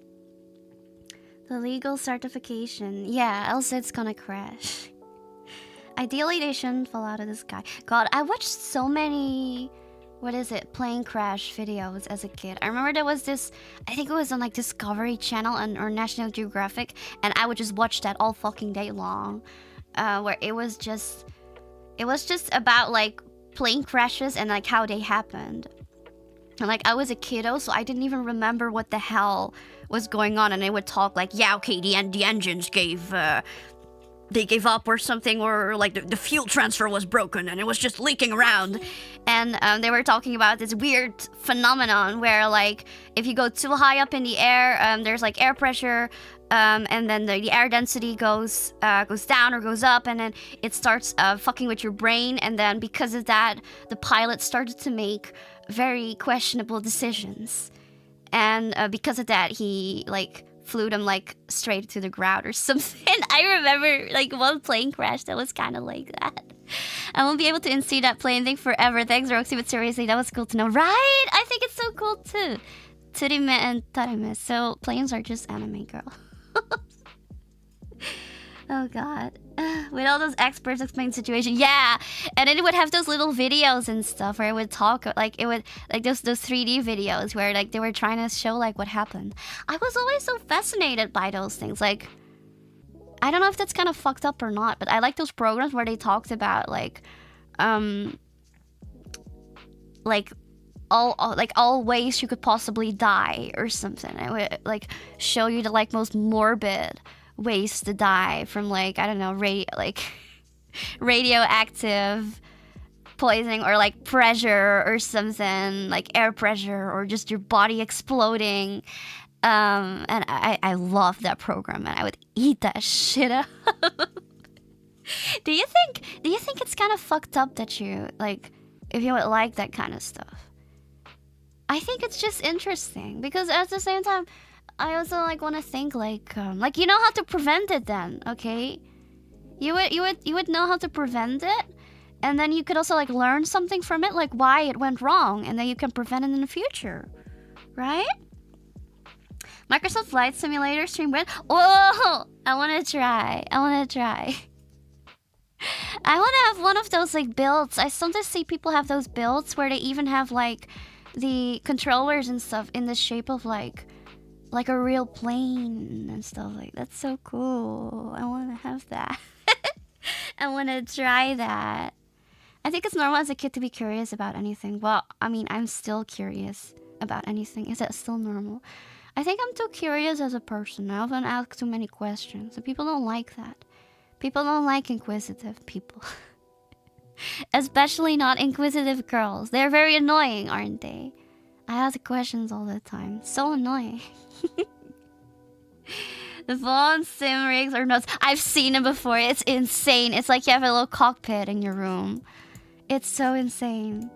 The legal certification. Yeah, else it's gonna crash. Ideally, they shouldn't fall out of the sky. God, I watched so many, what is it, plane crash videos as a kid. I remember there was this, I think it was on like Discovery Channel or National Geographic, and I would just watch that all fucking day long, where it was just about like plane crashes and like how they happened. And like I was a kiddo, so I didn't even remember what the hell was going on, and they would talk like, yeah, okay, the engines gave up or something, or like the fuel transfer was broken and it was just leaking around. And they were talking about this weird phenomenon where like if you go too high up in the air, there's like air pressure, and then the air density goes down or goes up, and then it starts fucking with your brain, and then because of that the pilot started to make very questionable decisions, and because of that he like flew them like straight to the ground or something. I remember like one plane crash that was kind of like that. I won't be able to unsee that plane thing forever. Thanks, Roxy, but seriously, that was cool to know, right? I think it's so cool too. 𝙬𝙬 and 𝙬𝙬. So planes are just anime, girl. Oh god. With all those experts explaining the situation. Yeah! And then it would have those little videos and stuff where it would talk, like, it would, like, those 3D videos where, like, they were trying to show, like, what happened. I was always so fascinated by those things. Like, I don't know if that's kind of fucked up or not, but I like those programs where they talked about, like, all ways you could possibly die or something. It would, like, show you the, like, most morbid ways to die from, like, I don't know, radioactive poisoning, or like pressure or something, like air pressure, or just your body exploding. And I love that program, and I would eat that shit up. Do you think it's kind of fucked up that you, like, if you would like that kind of stuff? I think it's just interesting, because at the same time I also like want to think like you know how to prevent it then, okay? You would know how to prevent it, and then you could also like learn something from it, like why it went wrong, and then you can prevent it in the future, right? Microsoft Flight Simulator stream with. Oh, I want to try. I want to have one of those like builds. I sometimes see people have those builds where they even have like the controllers and stuff in the shape of like a real plane and stuff. Like, that's so cool. I want to have that. I want to try that. I think it's normal as a kid to be curious about anything. Well, I mean, I'm still curious about anything. Is that still normal? I think I'm too curious as a person. I often ask too many questions, and people don't like that. People don't like inquisitive people. Especially not inquisitive girls. They're very annoying, aren't they? I ask questions all the time. So annoying. The phone sim rigs are nuts. I've seen it before. It's insane. It's like you have a little cockpit in your room. It's so insane.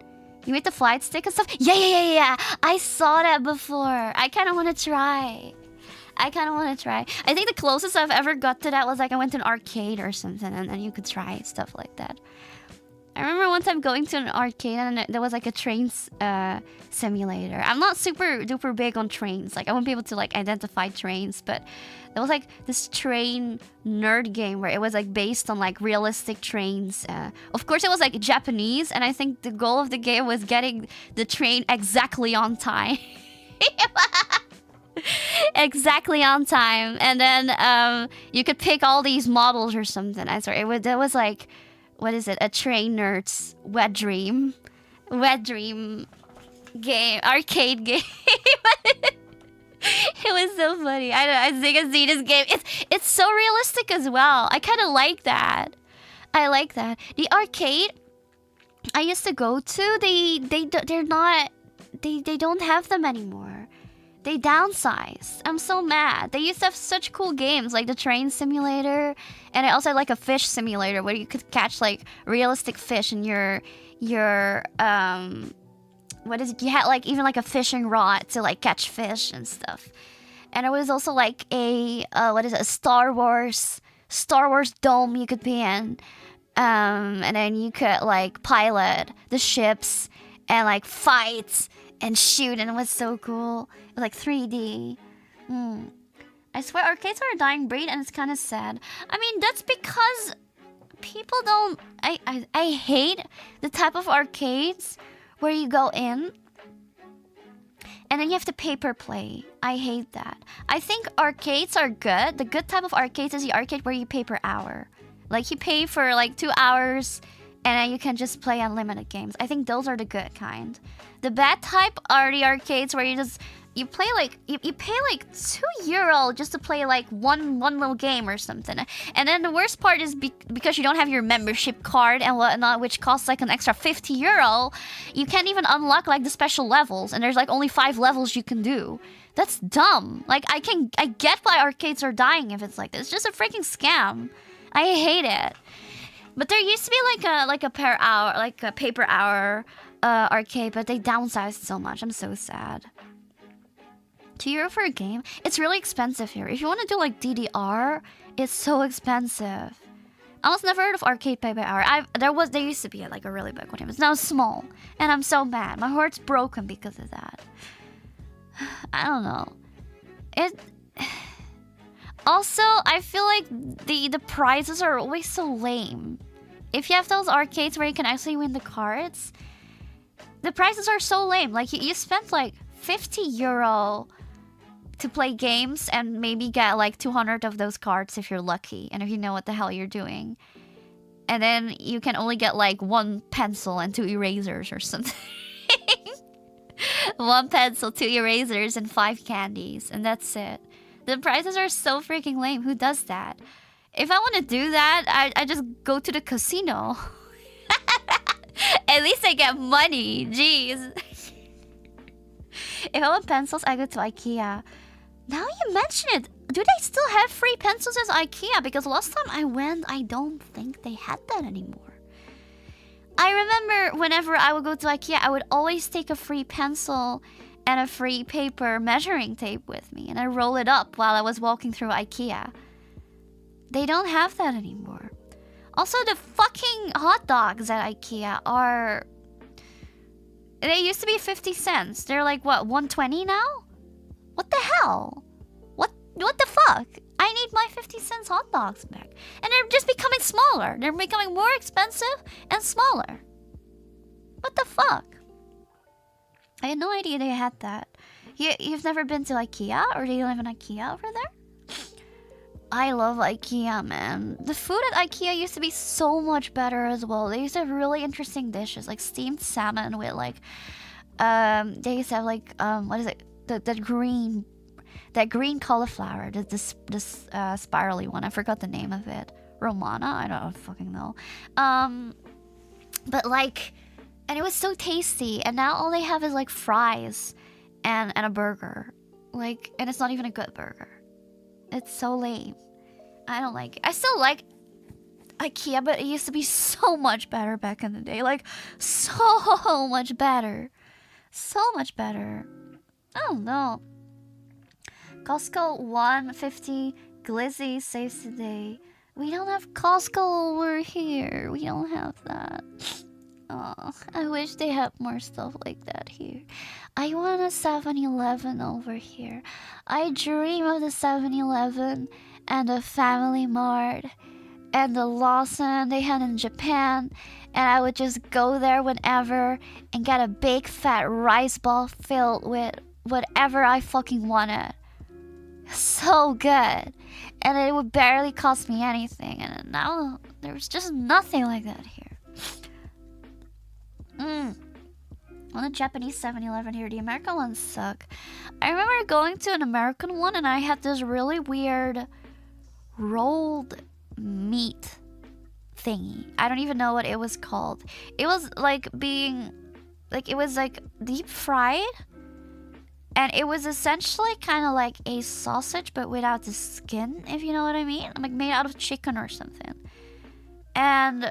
You made the flight stick and stuff? Yeah. I saw that before. I kind of want to try. I think the closest I've ever got to that was like I went to an arcade or something, and then you could try stuff like that. I remember one time going to an arcade and there was like a train simulator. I'm not super duper big on trains. Like, I won't be able to like identify trains, but there was like this train nerd game where it was like based on like realistic trains. Of course, it was like Japanese, and I think the goal of the game was getting the train exactly on time. Exactly on time. And then you could pick all these models or something. I swear, it was like, what is it? A train nerd's wet dream game, arcade game. It was so funny. I think I've seen this game. It's so realistic as well. I kind of like that. I like that. The arcade I used to go to, they don't have them anymore. They downsized. I'm so mad. They used to have such cool games, like the train simulator, and I also had like a fish simulator where you could catch like realistic fish in your what is it? You had like even like a fishing rod to like catch fish and stuff. And there was also like a what is it? A Star Wars dome you could be in. And then you could like pilot the ships and like fight and shoot, and it was so cool. It was like 3D. I swear arcades are a dying breed, and it's kind of sad. I mean, that's because people don't... I hate the type of arcades where you go in and then you have to paper play. I hate that. I think arcades are good. The good type of arcades is the arcade where you pay per hour. Like, you pay for like 2 hours and then you can just play unlimited games. I think those are the good kind. The bad type are the arcades where you play like you pay like €2 just to play like one little game or something. And then the worst part is because you don't have your membership card and whatnot, which costs like an extra €50, you can't even unlock like the special levels, and there's like only 5 levels you can do. That's dumb. Like, I get why arcades are dying if it's like this. It's just a freaking scam. I hate it. But there used to be like a paper hour arcade, but they downsized so much. I'm so sad. €2 for a game? It's really expensive here. If you want to do like DDR, it's so expensive. I almost never heard of arcade pay by hour. There used to be like a really big one. It's now small, and I'm so mad. My heart's broken because of that. I don't know. Also, I feel like the prizes are always so lame. If you have those arcades where you can actually win the cards, the prizes are so lame. Like, you spent like €50 to play games and maybe get like 200 of those cards if you're lucky and if you know what the hell you're doing. And then you can only get like 1 pencil and 2 erasers or something. 1 pencil, 2 erasers, and 5 candies, and that's it. The prizes are so freaking lame. Who does that? If I want to do that, I just go to the casino. At least I get money. Jeez. If I want pencils, I go to IKEA. Now you mention it, do they still have free pencils as IKEA? Because last time I went, I don't think they had that anymore. I remember whenever I would go to IKEA, I would always take a free pencil and a free paper measuring tape with me, and I roll it up while I was walking through IKEA. They don't have that anymore. Also, the fucking hot dogs at IKEA are... They used to be 50 cents. They're like, what, 120 now? What the hell? What the fuck? I need my 50 cents hot dogs back. And they're just becoming smaller. They're becoming more expensive and smaller. What the fuck? I had no idea they had that. You've never been to IKEA? Or do you live in IKEA over there? I love IKEA, man. The food at IKEA used to be so much better as well. They used to have really interesting dishes, like steamed salmon with like... they used to have like, what is it? That green cauliflower, this spirally one. I forgot the name of it. Romana? I don't fucking know. But like, and it was so tasty. And now all they have is like fries and a burger. Like, and it's not even a good burger. It's so lame. I don't like it. I still like IKEA, but it used to be so much better back in the day. Like, so much better. So much better. I don't know. Costco 150 glizzy saves today. We don't have Costco over here. We don't have that. Oh, I wish they had more stuff like that here. I want a 7-Eleven over here. I dream of the 7-Eleven and the Family Mart and the Lawson they had in Japan. And I would just go there whenever and get a big fat rice ball filled with whatever I fucking wanted. So good. And it would barely cost me anything. And now there's just nothing like that here. On a Japanese 7-Eleven here, the American ones suck. I remember going to an American one and I had this really weird rolled meat thingy. I don't even know what it was called. It was like it was like deep fried. And it was essentially kind of like a sausage, but without the skin, if you know what I mean. Like made out of chicken or something. And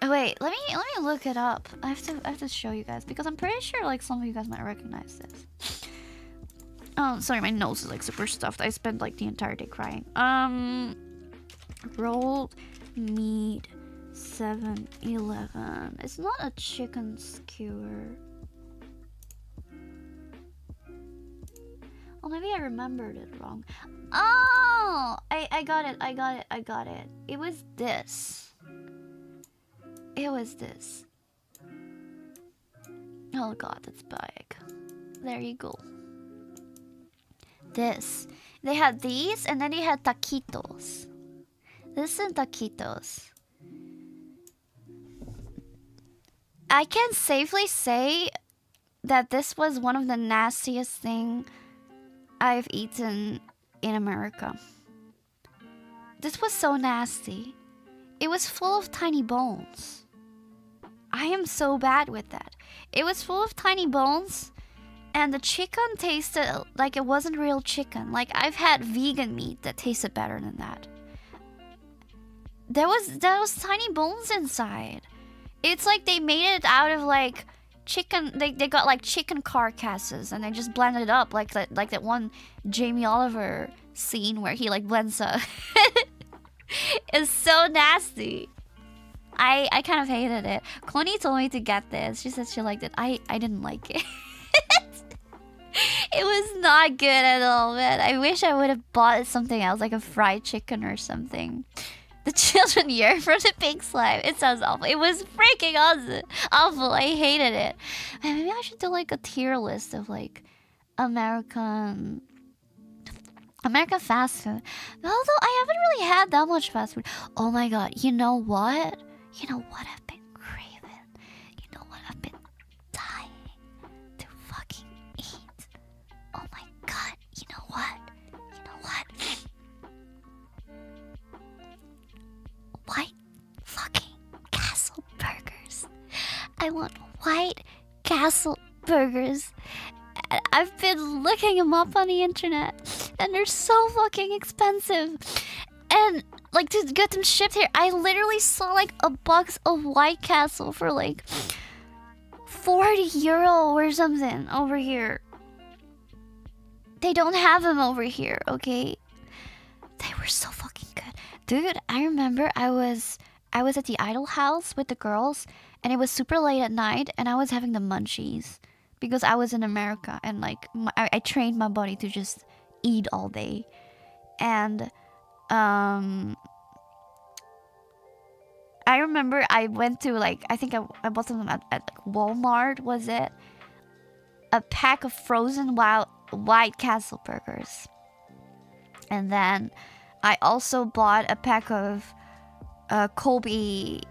wait, let me look it up. I have to show you guys because I'm pretty sure like some of you guys might recognize this. Oh, sorry, my nose is like super stuffed. I spent like the entire day crying. Rolled meat 7-Eleven. It's not a chicken skewer. Oh, maybe I remembered it wrong. Oh, I got it. It was this. Oh god, that's big. There you go. This. They had these, and then they had taquitos. This and taquitos. I can safely say that this was one of the nastiest things I've eaten in America. This was so nasty. It was full of tiny bones. I am so bad with that. It was full of tiny bones, and the chicken tasted like it wasn't real chicken. Like, I've had vegan meat that tasted better than that. There was tiny bones inside. It's like they made it out of like chicken. They got like chicken carcasses and they just blended it up like that one Jamie Oliver scene where he like blends a. It's so nasty. I kind of hated it. Connie told me to get this. She said she liked it. I didn't like it. It was not good at all, man. I wish I would have bought something else, like a fried chicken or something. The children yearn for the pink slime. It sounds awful. It was freaking awful. I hated it. Man, maybe I should do like a tier list of like American fast food. Although I haven't really had that much fast food. Oh my god, you know what? You know what I've been craving? You know what I've been dying to fucking eat? Oh my god, you know what? You know what? White fucking Castle burgers. I want White Castle burgers. I've been looking them up on the internet, and they're so fucking expensive. And like, to get them shipped here, I literally saw like a box of White Castle for like 40 euro or something over here. They don't have them over here, okay? They were so fucking good. Dude, I remember I was at the Idol house with the girls, and it was super late at night, and I was having the munchies. Because I was in America, and like I trained my body to just eat all day. And I remember I went to like, I think I bought them at like Walmart, was it? A pack of frozen White Castle burgers. And then I also bought a pack of Colby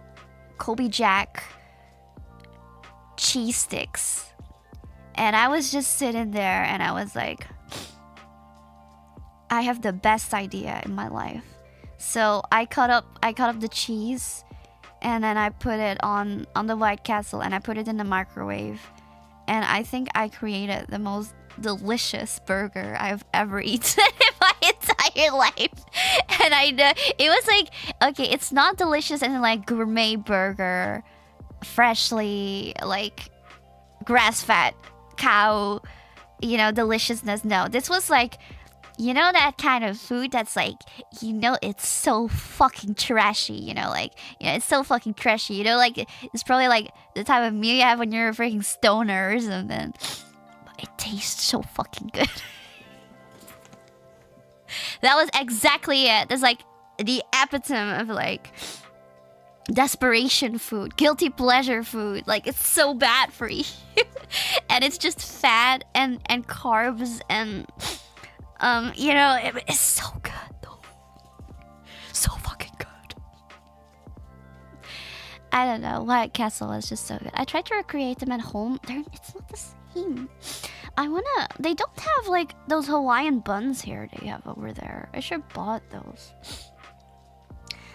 Jack cheese sticks. And I was just sitting there and I was like, I have the best idea in my life. So I cut up the cheese, and then I put it on the White Castle, and I put it in the microwave. And I think I created the most delicious burger I've ever eaten in my entire life. And I know it was like, okay, it's not delicious in like gourmet burger, freshly like grass-fed cow, you know, deliciousness. No, this was like, you know, that kind of food that's like, you know, it's so fucking trashy, you know, like, you know, it's so fucking trashy, you know, like, it's probably like the type of meal you have when you're a freaking stoner or something. But it tastes so fucking good. That was exactly it. That's like the epitome of like desperation food, guilty pleasure food. Like, it's so bad for you. And it's just fat and carbs and you know, it's so good though. So fucking good. I don't know, White Castle is just so good. I tried to recreate them at home. It's not the same. They don't have like those Hawaiian buns here they have over there. I should have bought those.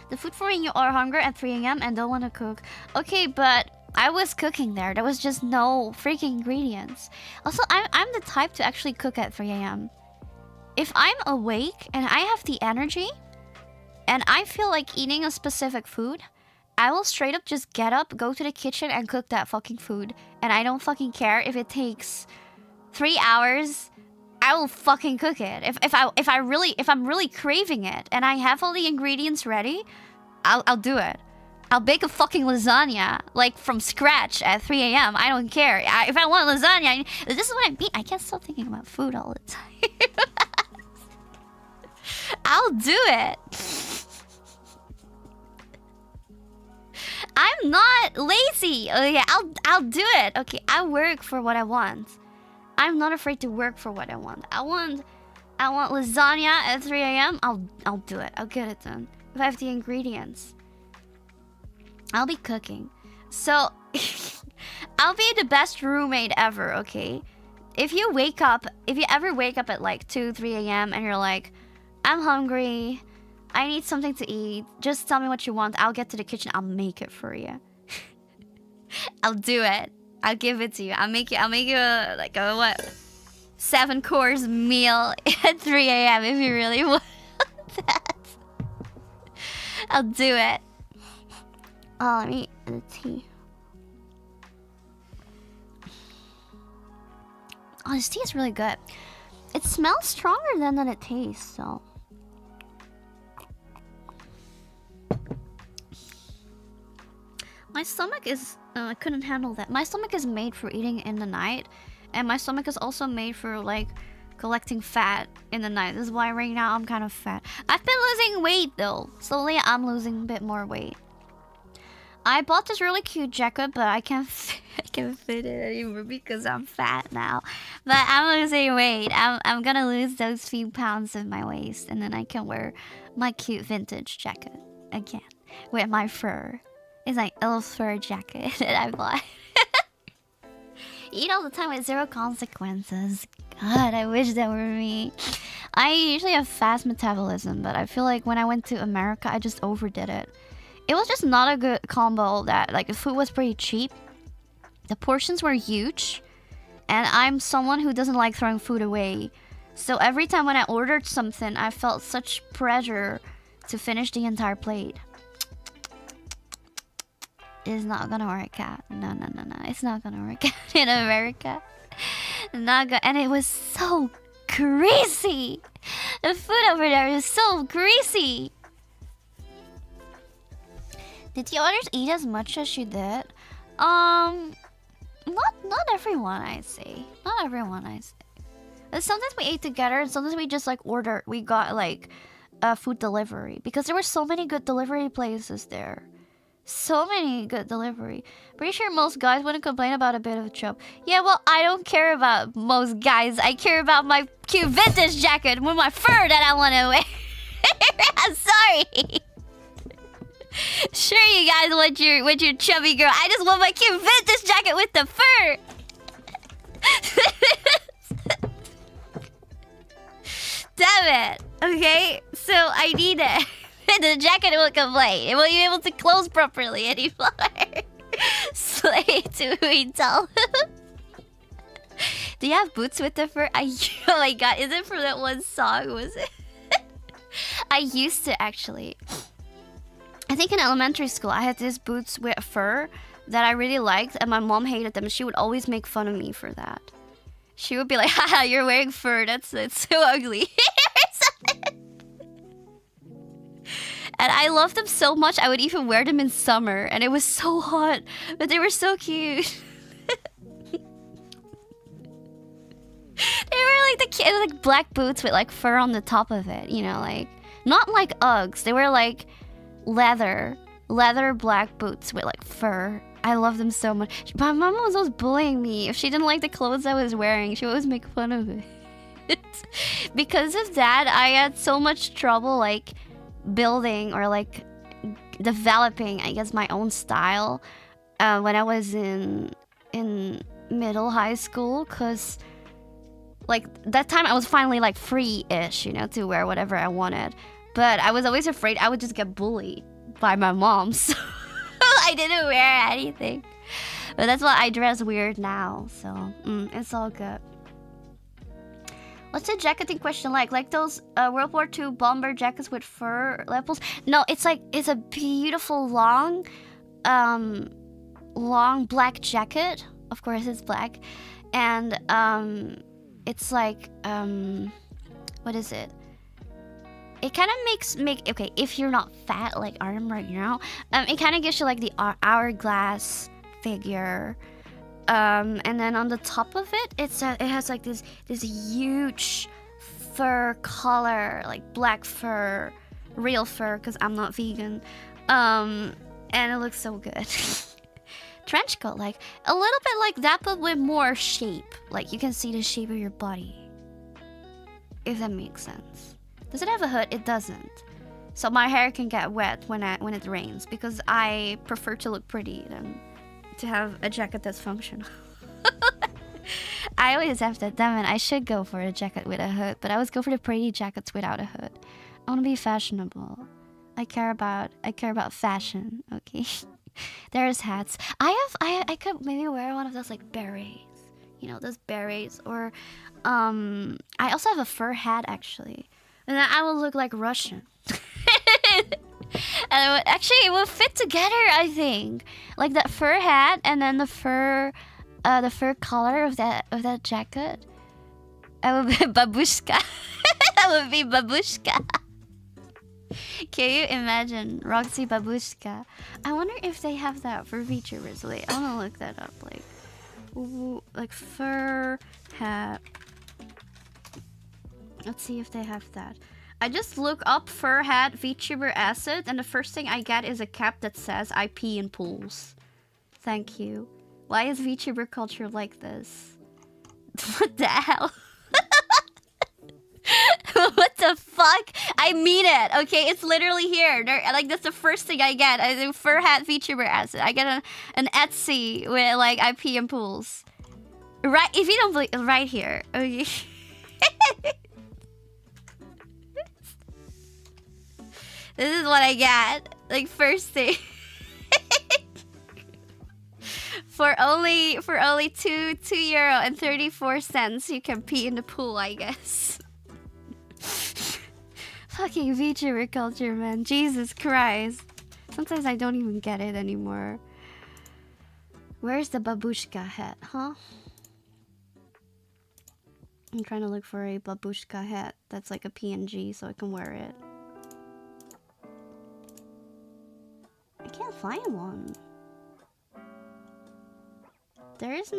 The food for when you are hungry at 3 a.m. and don't want to cook. Okay, but I was cooking there. There was just no freaking ingredients. Also, I'm the type to actually cook at 3 a.m. If I'm awake and I have the energy and I feel like eating a specific food, I will straight up just get up, go to the kitchen and cook that fucking food. And I don't fucking care if it takes 3 hours. I will fucking cook it. If I'm really craving it and I have all the ingredients ready, I'll do it. I'll bake a fucking lasagna, like, from scratch at 3 a.m. I don't care. If I want lasagna, this is what I mean. I can't stop thinking about food all the time. I'll do it. I'm not lazy. Okay, I'll do it. Okay, I work for what I want. I'm not afraid to work for what I want. I want lasagna at 3 a.m. I'll do it. I'll get it done. If I have the ingredients, I'll be cooking. So I'll be the best roommate ever, okay? If you ever wake up at like 2, 3 a.m. and you're like, I'm hungry, I need something to eat, just tell me what you want. I'll get to the kitchen. I'll make it for you. I'll do it. I'll give it to you. I'll make you a, like a what? 7-course meal at 3 a.m. if you really want that. I'll do it. Oh, let me get the tea. Oh, this tea is really good. It smells stronger than it tastes, so. My stomach is... I couldn't handle that. My stomach is made for eating in the night. And my stomach is also made for, like, collecting fat in the night. This is why right now I'm kind of fat. I've been losing weight, though. Slowly, I'm losing a bit more weight. I bought this really cute jacket, but I can't fit it anymore because I'm fat now. But I'm losing weight. I'm gonna lose those few pounds of my waist, and then I can wear my cute vintage jacket again with my fur. It's like a little fur jacket that I bought. Eat all the time with 0 consequences. God, I wish that were me. I usually have fast metabolism, but I feel like when I went to America, I just overdid it. It was just not a good combo that, like, the food was pretty cheap. The portions were huge. And I'm someone who doesn't like throwing food away. So every time when I ordered something, I felt such pressure to finish the entire plate. It's not gonna work out. No. It's not gonna work out in America. And it was so greasy. The food over there is so greasy. Did the others eat as much as you did? Not everyone, I'd say. Not everyone, I'd say. Sometimes we ate together, and sometimes we just, like, ordered. We got, like, food delivery. Because there were so many good delivery places there. So many good delivery. Pretty sure most guys wouldn't complain about a bit of a chub. Yeah, well, I don't care about most guys. I care about my cute vintage jacket with my fur that I want to wear. I'm sorry. Sure, you guys want your chubby girl. I just want my cute vintage jacket with the fur. Damn it. Okay, so I need it. The jacket won't complain. It won't be able to close properly anymore. Slay to tell. Do you have boots with the fur? Oh my god, is it from that one song? Was it? I used to, actually. I think in elementary school, I had these boots with fur that I really liked, and my mom hated them. She would always make fun of me for that. She would be like, haha, you're wearing fur. It's so ugly. And I loved them so much, I would even wear them in summer. And it was so hot, but they were so cute. They were like black boots with like fur on the top of it, you know, like not like Uggs. They were like leather black boots with like fur. I love them so much. My mom was always bullying me. If she didn't like the clothes I was wearing, she would always make fun of it. Because of that, I had so much trouble like building or like developing, I guess, my own style when I was in middle high school, because like that time I was finally like free-ish, you know, to wear whatever I wanted. But I was always afraid I would just get bullied by my mom, so I didn't wear anything. But that's why I dress weird now, so it's all good. What's the jacketing question like? Like those World War II bomber jackets with fur lapels? No, it's like, it's a beautiful long black jacket. Of course, it's black. And it's like, what is it? It kind of okay, if you're not fat like I am right now, it kind of gives you like the hourglass figure. And then on the top of it, it has like this huge fur collar, like black fur, real fur, because I'm not vegan. And it looks so good. Trench coat, like a little bit like that, but with more shape. Like you can see the shape of your body, if that makes sense. Does it have a hood? It doesn't. So my hair can get wet when it rains, because I prefer to look pretty than to have a jacket that's functional. I always have that. Damn it, I should go for a jacket with a hood, but I always go for the pretty jackets without a hood. I want to be fashionable. I care about fashion. Okay. There's hats. I could maybe wear one of those like berets. You know, those berets. Or I also have a fur hat actually. And then I will look like Russian. And it would fit together, I think. Like that fur hat and then the fur collar of that jacket. I would be babushka. That would be babushka. Can you imagine Roxy Babushka? I wonder if they have that for VTubers. Wait, I wanna look that up. Like, ooh, like fur hat. Let's see if they have that. I just look up fur hat VTuber asset, and the first thing I get is a cap that says I pee in pools. Thank you. Why is VTuber culture like this? What the hell? What the fuck? I mean it. Okay, it's literally here. Like that's the first thing I get. I do fur hat VTuber asset. I get an Etsy with like I pee in pools. Right? If you don't believe, right here. Okay. This is what I get. Like first thing. For only €2.34 you can pee in the pool, I guess. Fucking VTuber culture, man. Jesus Christ. Sometimes I don't even get it anymore. Where's the babushka hat, huh? I'm trying to look for a babushka hat that's like a PNG so I can wear it. I can't find one. There's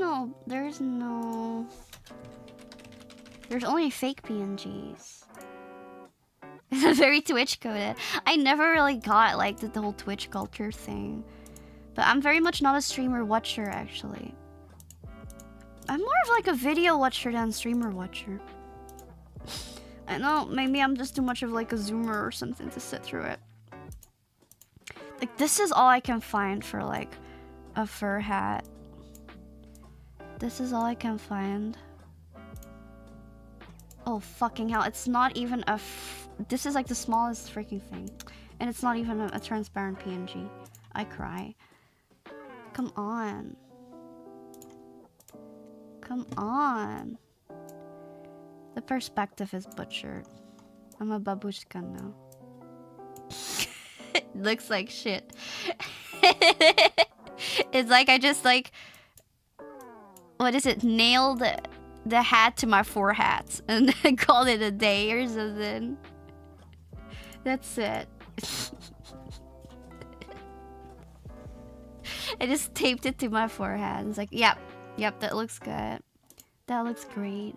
only fake PNGs. It's very Twitch coded. I never really got like the whole Twitch culture thing. But I'm very much not a streamer watcher actually. I'm more of like a video watcher than streamer watcher. I know, maybe I'm just too much of like a zoomer or something to sit through it. Like this is all I can find for like a fur hat. This is all I can find. Oh fucking hell, it's not even a this is like the smallest freaking thing. And it's not even a transparent PNG. I cry. Come on. Come on. The perspective is butchered. I'm a babushka now. It looks like shit. It's like I just like... What is it? Nailed the hat to my forehead and called it a day or something. That's it. I just taped it to my forehead. It's like, yep, that looks good. That looks great.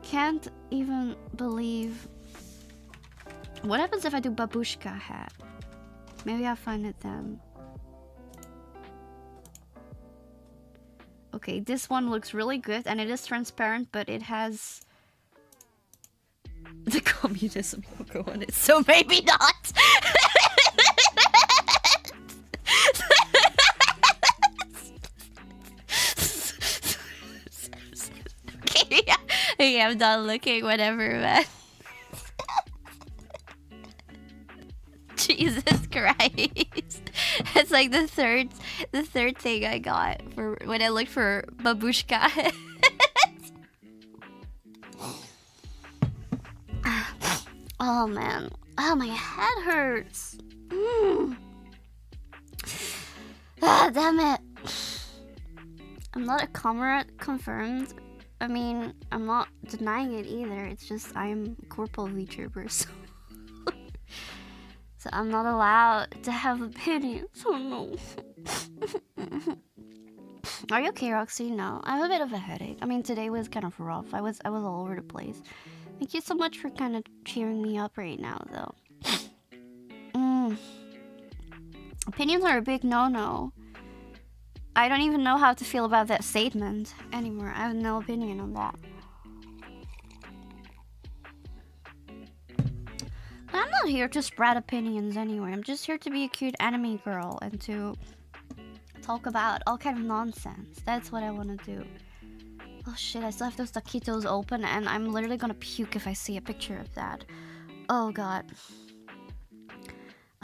Can't even believe. What happens if I do babushka hat? Maybe I'll find it then. Okay, this one looks really good and it is transparent, but it has the communism logo on it, so maybe not. Okay, yeah. Okay, I'm done looking, whatever, man. Jesus Christ. It's like the third thing I got for when I looked for babushka. Oh man. Oh, my head hurts. Ah, damn it. I'm not a comrade confirmed. I mean, I'm not denying it either. It's just I'm corporal VTubers. So I'm not allowed to have opinions. Oh no. Are you okay, Roxy? No, I have a bit of a headache. I mean, today was kind of rough. I was all over the place. Thank you so much for kind of cheering me up right now, though. Opinions are a big no-no. I don't even know how to feel about that statement anymore. I have no opinion on that. But I'm not here to spread opinions anyway. I'm just here to be a cute anime girl and to talk about all kind of nonsense. That's what I want to do. Oh shit, I still have those taquitos open and I'm literally gonna puke if I see a picture of that. Oh god.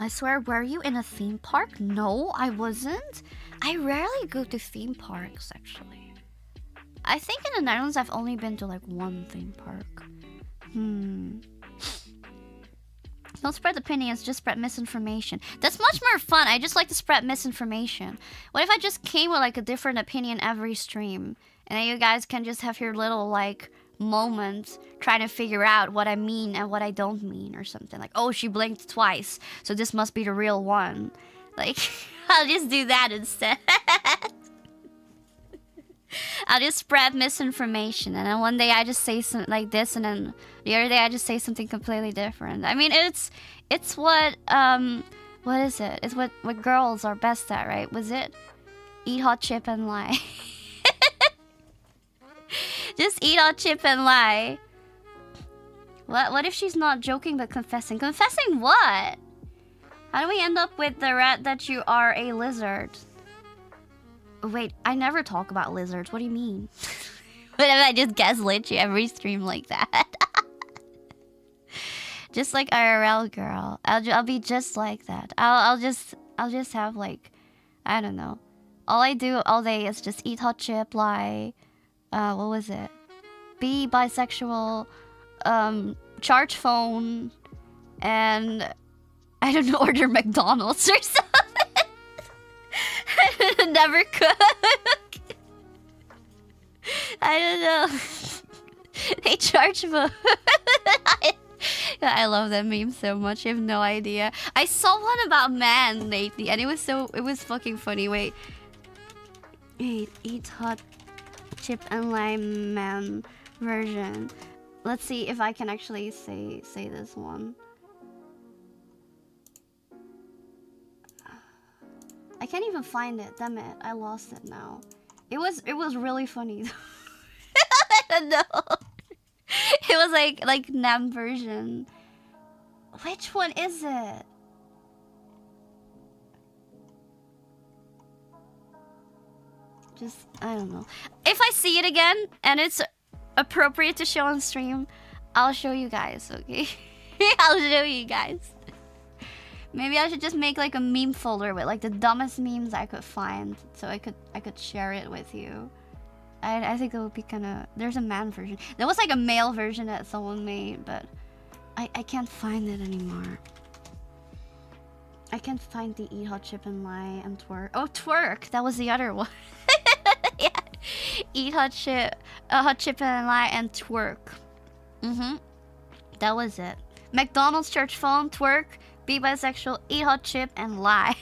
I swear, were you in a theme park? No, I wasn't. I rarely go to theme parks, actually. I think in the Netherlands I've only been to like one theme park. Don't spread opinions, just spread misinformation. That's much more fun. I just like to spread misinformation. What if I just came with like a different opinion every stream? And then you guys can just have your little like moments trying to figure out what I mean and what I don't mean or something. Like, oh, she blinked twice, so this must be the real one. Like, I'll just do that instead. I'll just spread misinformation, and then one day I just say something like this, and then the other day I just say something completely different. I mean, it's what is it? It's what girls are best at, right? Was it eat hot chip and lie? Just eat hot chip and lie. What if she's not joking but confessing? Confessing what? How do we end up with the rat that you are a lizard? Wait, I never talk about lizards. What do you mean? What if I just gaslit you every stream like that? Just like IRL girl. I'll be just like that. I'll just have like, I don't know. All I do all day is just eat hot chip, lie. What was it? Be bisexual, charge phone, and I don't know, order McDonald's or something. Never cook. I don't know. They charge for. I love that meme so much. You have no idea. I saw one about man lately, and it was fucking funny. Wait, eat hot chip and lime man version. Let's see if I can actually say this one. I can't even find it. Damn it, I lost it now. It was really funny. I don't know. It was like Nam version. Which one is it? Just, I don't know. If I see it again and it's appropriate to show on stream, I'll show you guys, okay? I'll show you guys. Maybe I should just make like a meme folder with like the dumbest memes I could find, so I could share it with you. I think it would be kind of. There's a man version. There was like a male version that someone made, but I can't find it anymore. I can't find the eat hot chip and lie and twerk. Oh, twerk! That was the other one. Yeah, eat hot chip and lie and twerk. That was it. McDonald's, church phone, twerk, be bisexual, eat hot chip, and lie.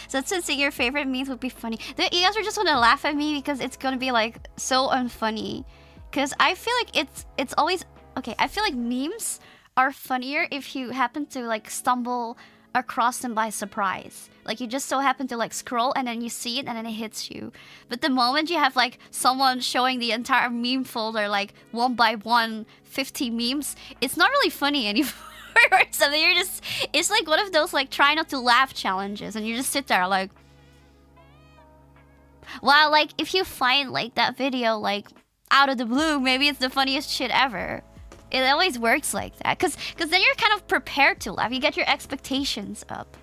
So since your favorite memes would be funny. You guys are just gonna laugh at me because it's gonna be like so unfunny. Cause I feel like it's always okay. I feel like memes are funnier if you happen to like stumble across them by surprise. Like you just so happen to like scroll and then you see it and then it hits you. But the moment you have like someone showing the entire meme folder like one by one 50 memes, it's not really funny anymore. Or something. You're just, it's like one of those like try not to laugh challenges and you just sit there like, wow, like if you find like that video like out of the blue, maybe it's the funniest shit ever. It always works like that because then you're kind of prepared to laugh. You get your expectations up.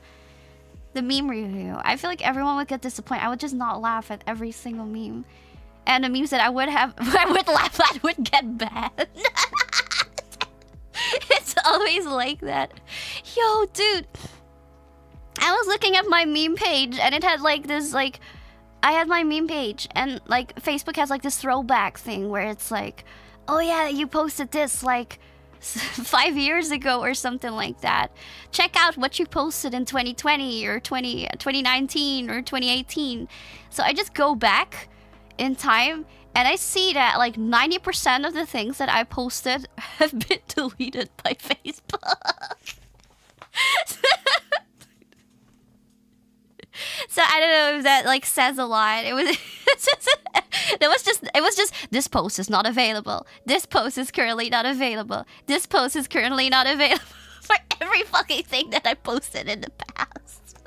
The meme review, I feel like everyone would get disappointed. I would just not laugh at every single meme, and the memes that I would laugh at would get bad. It's always like that. Yo, dude, I was looking at my meme page and it had like this like I had my meme page, and like Facebook has like this throwback thing where it's like, oh yeah, you posted this like 5 years ago or something like that. Check out what you posted in 2020 or 2019 or 2018. So I just go back in time and I see that like 90% of the things that I posted have been deleted by Facebook. So I don't know if that like says a lot. It was just this post is not available. This post is currently not available. This post is currently not available for every fucking thing that I posted in the past.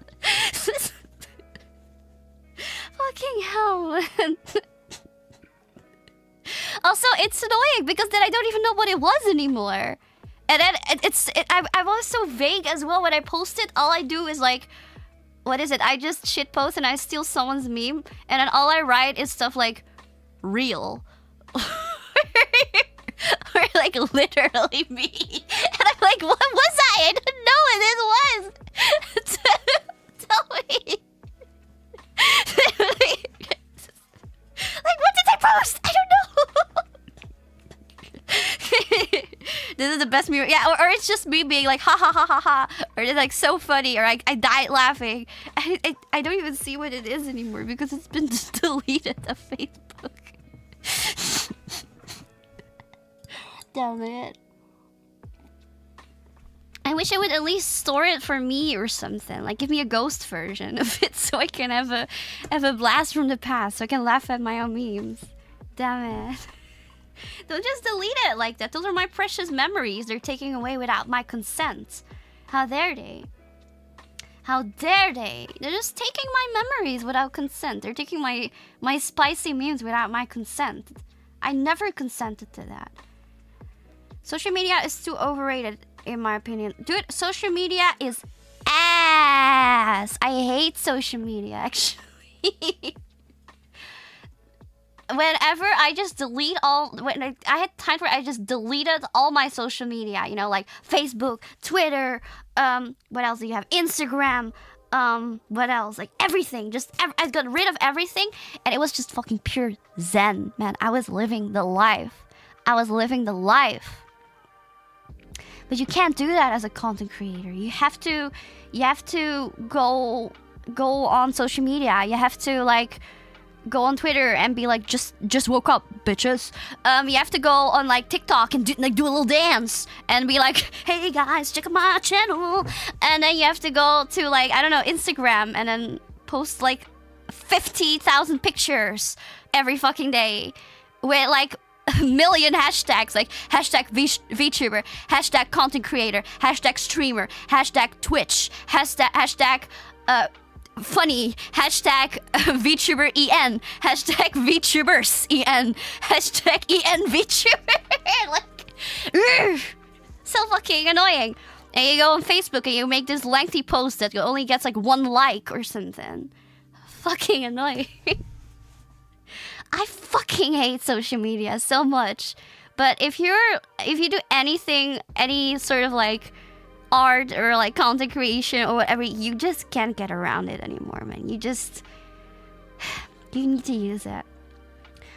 Fucking hell, man. Also, it's annoying because then I don't even know what it was anymore. And then I'm always so vague as well. When I post it, all I do is like, what is it? I just shitpost and I steal someone's meme, and then all I write is stuff like real. Or like literally me. And I'm like, what was I? I don't know what this was. Tell me. Like, what did I post? I don't know. This is the best meme. Yeah, or it's just me being like, ha ha ha ha ha. Or it's like so funny, or I died laughing. I don't even see what it is anymore because it's been deleted off Facebook. Damn it. I wish I would at least store it for me or something. Like give me a ghost version of it so I can have a blast from the past, so I can laugh at my own memes. Damn it. Don't just delete it like that. Those are my precious memories they're taking away without my consent. How dare they? How dare they? They're just taking my memories without consent. They're taking my spicy memes without my consent. I never consented to that. Social media is too overrated, in my opinion. Dude, social media is ass. I hate social media, actually. Whenever I just delete when I had times where I just deleted all my social media, you know, like Facebook, Twitter, what else do you have? Instagram, what else? Like everything, I got rid of everything, and it was just fucking pure zen, man. I was living the life. But you can't do that as a content creator. You have to go on social media. You have to like go on Twitter and be like, just woke up, bitches. You have to go on like TikTok and do a little dance and be like, hey guys, check out my channel. And then you have to go to like, I don't know, Instagram and then post like 50,000 pictures every fucking day with like a million hashtags, like hashtag VTuber, hashtag content creator, hashtag streamer, hashtag Twitch, hashtag funny, hashtag VTuber EN, hashtag VTubers EN, hashtag EN VTuber. Like, so fucking annoying. And you go on Facebook and you make this lengthy post that only gets like 1 like or something. Fucking annoying. I fucking hate social media so much. But if you do anything, any sort of like art or like content creation or whatever, you just can't get around it anymore, man. You need to use it.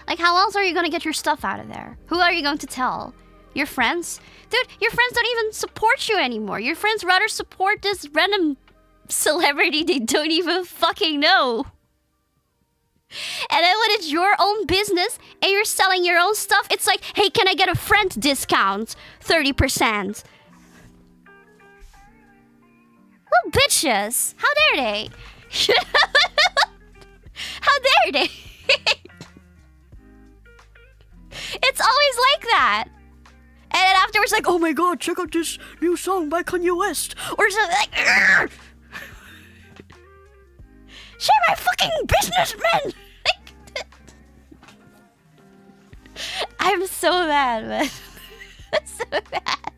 Like, how else are you gonna get your stuff out of there? Who are you going to tell? Your friends? Dude, your friends don't even support you anymore. Your friends rather support this random celebrity they don't even fucking know. And then when it's your own business and you're selling your own stuff, it's like, hey, can I get a friend discount? 30%. Little bitches. How dare they? How dare they? It's always like that. And then afterwards, like, oh my god, check out this new song by Kanye West. Or something like, share my fucking business, man. I'm so mad, man. So mad.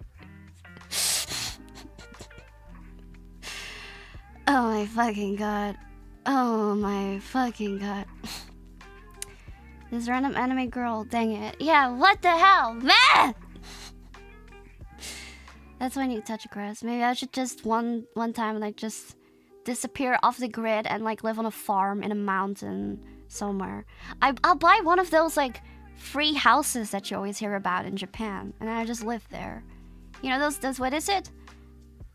Oh my fucking god. Oh my fucking god. This random anime girl, dang it. Yeah, what the hell, man? That's when you touch grass. Maybe I should just one time like just disappear off the grid and like live on a farm in a mountain somewhere. I'll buy one of those like free houses that you always hear about in Japan, and I just live there. You know those what is it?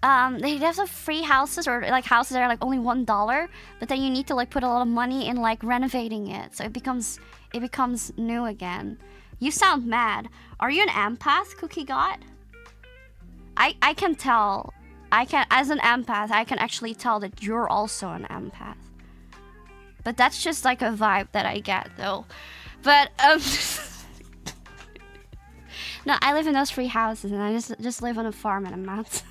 They have some free houses, or like houses that are like only $1, but then you need to like put a lot of money in like renovating it, so it becomes new again. You sound mad. Are you an empath, Cookie God? I can tell. As an empath, I can actually tell that you're also an empath. But that's just like a vibe that I get, though. But no, I live in those free houses, and I just live on a farm in a mountain.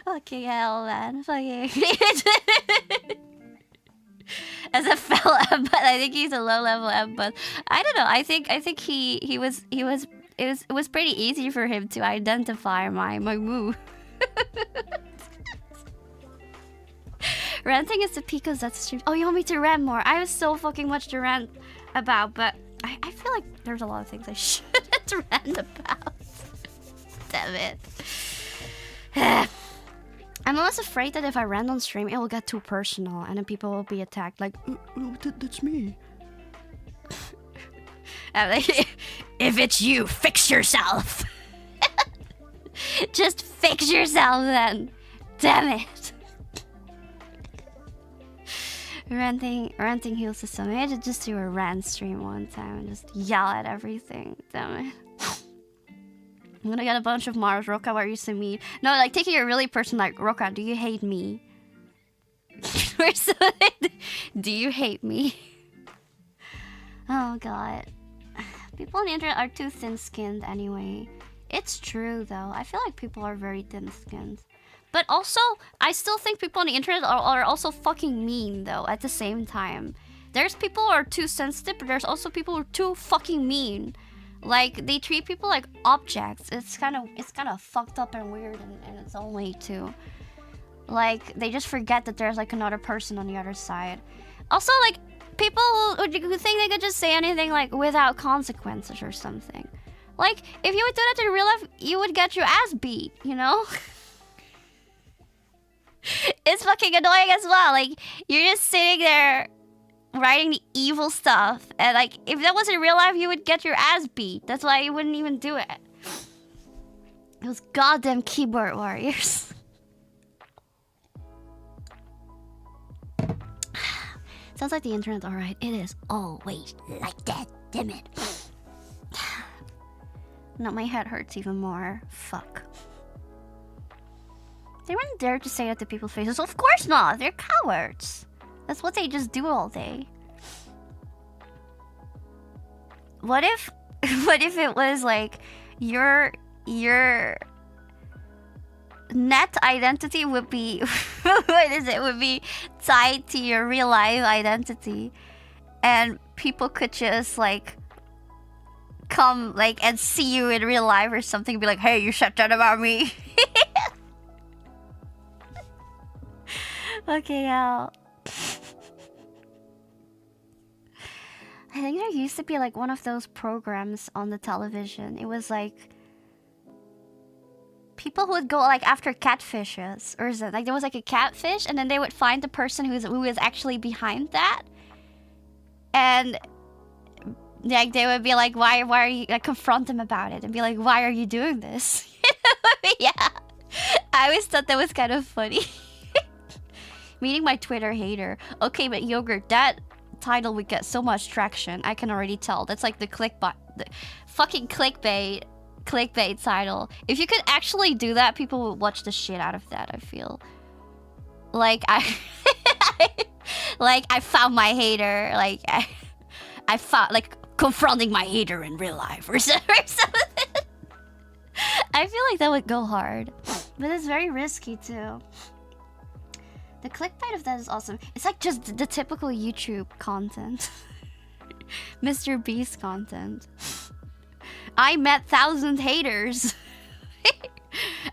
Okay, hell, man. Fucking. As a fellow empath, I think he's a low-level empath. I don't know. I think it was pretty easy for him to identify my mood. Ranting is the peak of that stream. Oh, you want me to rant more? I have so fucking much to rant about, but I feel like there's a lot of things I shouldn't rant about. Damn it. I'm almost afraid that if I rant on stream, it will get too personal, and then people will be attacked. Like, that's me. Like, if it's you, fix yourself. Just fix yourself then. Damn it. Ranting heals the stomach. I had to just do a rant stream one time and just yell at everything. Damn it. I'm gonna get a bunch of Mars. Roca, where you see me? No, like taking it really personal. Like, Roca, do you hate me? Do you hate me? Oh god. People on the internet are too thin-skinned anyway. It's true though. I feel like people are very thin-skinned. But also, I still think people on the internet are also fucking mean though at the same time. There's people who are too sensitive, but there's also people who are too fucking mean. Like, they treat people like objects. It's kind of fucked up and weird in its own way too. Like, they just forget that there's like another person on the other side. Also, like, people who think they could just say anything like without consequences or something. Like, if you would do that in real life, you would get your ass beat, you know? It's fucking annoying as well. Like, you're just sitting there writing the evil stuff, and like, if that was in real life, you would get your ass beat. That's why you wouldn't even do it. Those goddamn keyboard warriors. Sounds like the internet's alright. It is always like that, damn it. No, my head hurts even more. Fuck. They wouldn't dare to say that to people's faces. Of course not! They're cowards! That's what they just do all day. What if it was like your net identity would be would be tied to your real life identity, and people could just like come like and see you in real life or something and be like, hey, you said that about me. Okay, yeah. I think there used to be like one of those programs on the television. It was like people who would go like after catfishes or something. Like there was like a catfish, and then they would find the person who is actually behind that, and like they would be like, why are you, like, confront them about it and be like, why are you doing this? Yeah, I always thought that was kind of funny. Meeting my Twitter hater. Okay, but Yogurt, that title would get so much traction. I can already tell. That's like the fucking clickbait title. If you could actually do that, people would watch the shit out of that, I feel. Like, I found my hater. Like, I found, like, confronting my hater in real life or something. I feel like that would go hard. But it's very risky, too. The clickbait of that is awesome. It's like just the typical YouTube content. Mr. Beast content. I met 1,000 haters.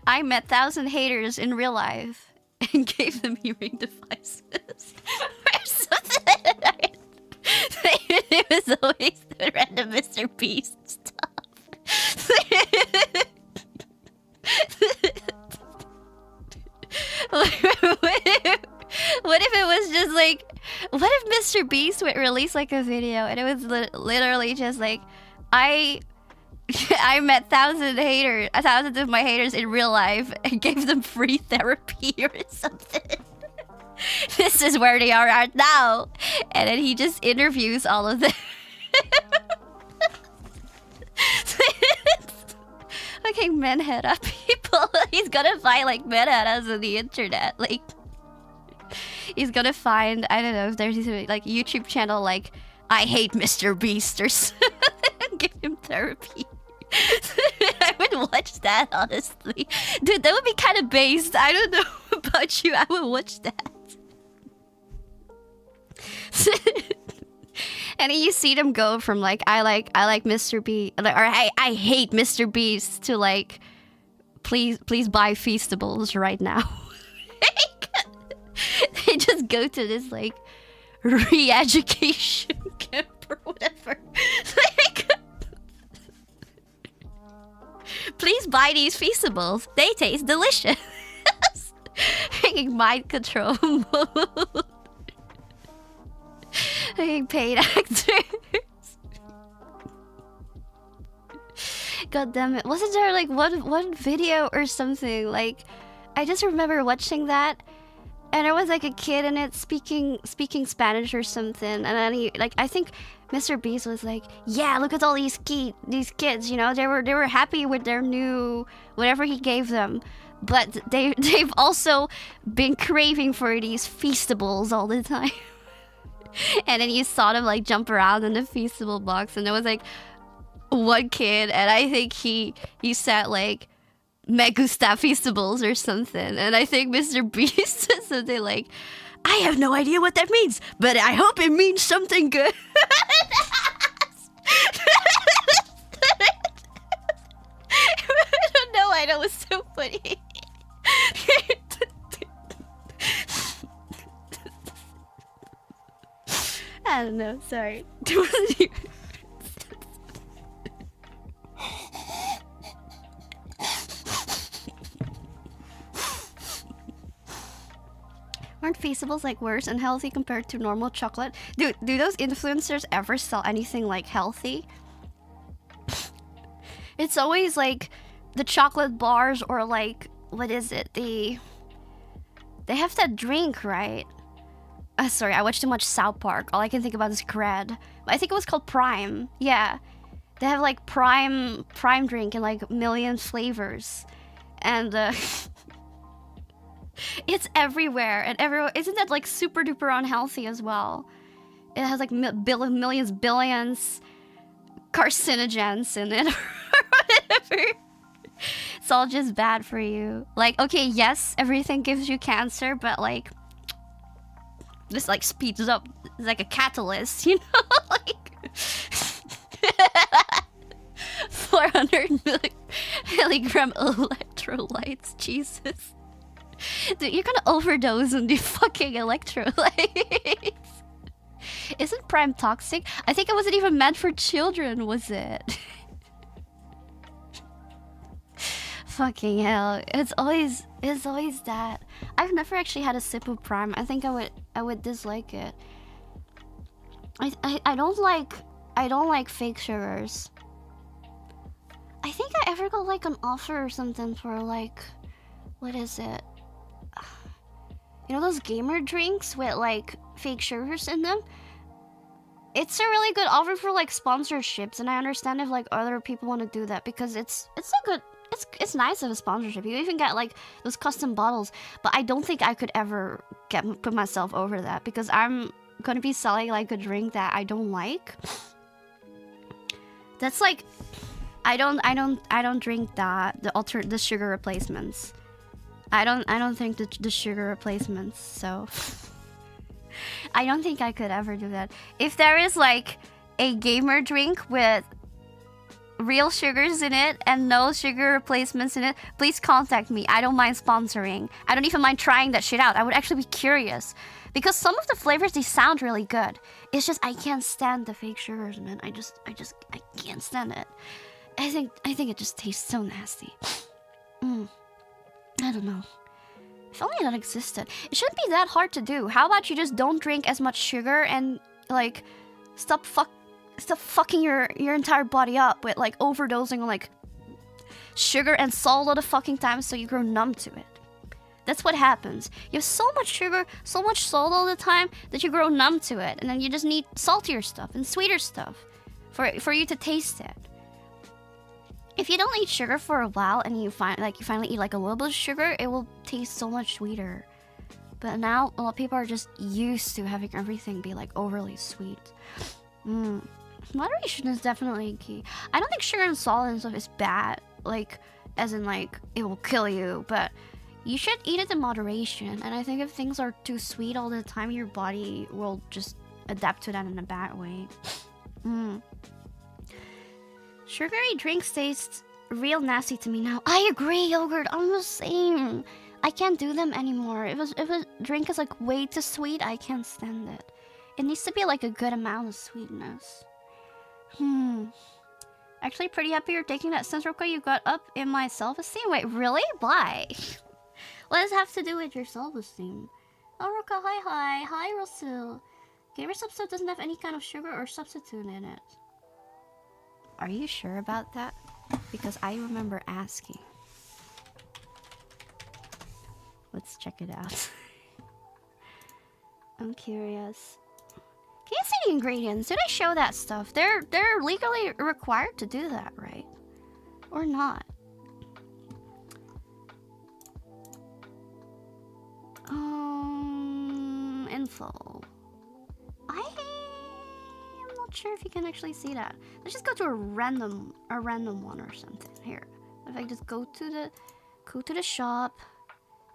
I met 1,000 haters in real life and gave them hearing devices. Or something. It was always the random Mr. Beast stuff. Mr. Beast would release like a video, and it was literally just like, I met thousands of my haters in real life and gave them free therapy or something. This is where they are right now. And then he just interviews all of them. Okay, menheta people. He's gonna find like menhetas on the internet. Like, he's gonna find, I don't know, if there's like YouTube channel like, I hate Mr. Beast or something. Give him therapy. I would watch that, honestly. Dude, that would be kind of based. I don't know about you. I would watch that. And then you see them go from like, I like Mr. Beast, or I hate Mr. Beast, to like, please buy Feastables right now. They just go to this like re-education camp or whatever. Like, please buy these Feastables. They taste delicious. Mind control mode. Paid actors. God damn it. Wasn't there like one video or something? Like, I just remember watching that, and there was like a kid in it speaking Spanish or something, and then he, like, I think Mr. Beast was like, yeah, look at all these kids, you know, they were happy with their new whatever he gave them, but they've also been craving for these Feastables all the time. And then you saw them like jump around in the Feastable box, and there was like one kid, and I think he said like, me gusta Feastables or something, and I think Mr. Beast said something like, I have no idea what that means, but I hope it means something good. I don't know why that was so funny. I don't know, sorry. Aren't Feastables like worse and healthy compared to normal chocolate? Do those influencers ever sell anything like healthy? It's always like the chocolate bars, or like, what is it? They have that drink, right? Sorry, I watched too much South Park. All I can think about is Cred. I think it was called Prime. Yeah. They have like Prime drink in like million flavors. And it's everywhere, and isn't that like super duper unhealthy as well? It has like millions, billions carcinogens in it or whatever. It's all just bad for you. Like, okay, yes, everything gives you cancer, but like, this like speeds up, it's like a catalyst, you know? Like 400 milligram electrolytes, Jesus. Dude, you're gonna overdose on the fucking electrolytes. Isn't Prime toxic? I think it wasn't even meant for children, was it? Fucking hell. It's always that. I've never actually had a sip of Prime. I think I would dislike it. I don't like fake sugars. I think I ever got like an offer or something for like, what is it? You know those gamer drinks with like fake sugars in them? It's a really good offer for like sponsorships, and I understand if like other people want to do that, because it's nice of a sponsorship. You even get like those custom bottles, but I don't think I could ever put myself over that, because I'm gonna be selling like a drink that I don't like. That's like, I don't drink that, the sugar replacements. I don't think the sugar replacements, so I don't think I could ever do that. If there is like a gamer drink with real sugars in it and no sugar replacements in it, please contact me. I don't mind sponsoring. I don't even mind trying that shit out. I would actually be curious, because some of the flavors, they sound really good. It's just I can't stand the fake sugars, man. I can't stand it. I think it just tastes so nasty. I don't know. If only that existed. It shouldn't be that hard to do. How about you just don't drink as much sugar and Like, stop fucking your entire body up with like overdosing on like sugar and salt all the fucking time so you grow numb to it. That's what happens. You have so much sugar, so much salt all the time that you grow numb to it, and then you just need saltier stuff and sweeter stuff for you to taste it. If you don't eat sugar for a while and you finally eat like a little bit of sugar, it will taste so much sweeter. But now a lot of people are just used to having everything be like overly sweet. Moderation is definitely key. I don't think sugar and salt and stuff is bad, like as in like it will kill you, but you should eat it in moderation. And I think if things are too sweet all the time, your body will just adapt to that in a bad way. Sugary drinks taste real nasty to me now. I agree, yogurt. I'm the same. I can't do them anymore. If a drink is like way too sweet, I can't stand it. It needs to be like a good amount of sweetness. Actually, pretty happy you're taking that since ROCA you got up in my self-esteem. Wait, really? Why? What does it have to do with your self-esteem? Oh, ROCA, hi. Hi, Russell. Gamer Substitute doesn't have any kind of sugar or substitute in it. Are you sure about that? Because I remember asking. Let's check it out. I'm curious. Can you see the ingredients? Did I show that stuff? They're legally required to do that, right? Or not? Info. I am not sure if you can actually see that. Let's just go to a random one or something. Here. If I just go to the shop.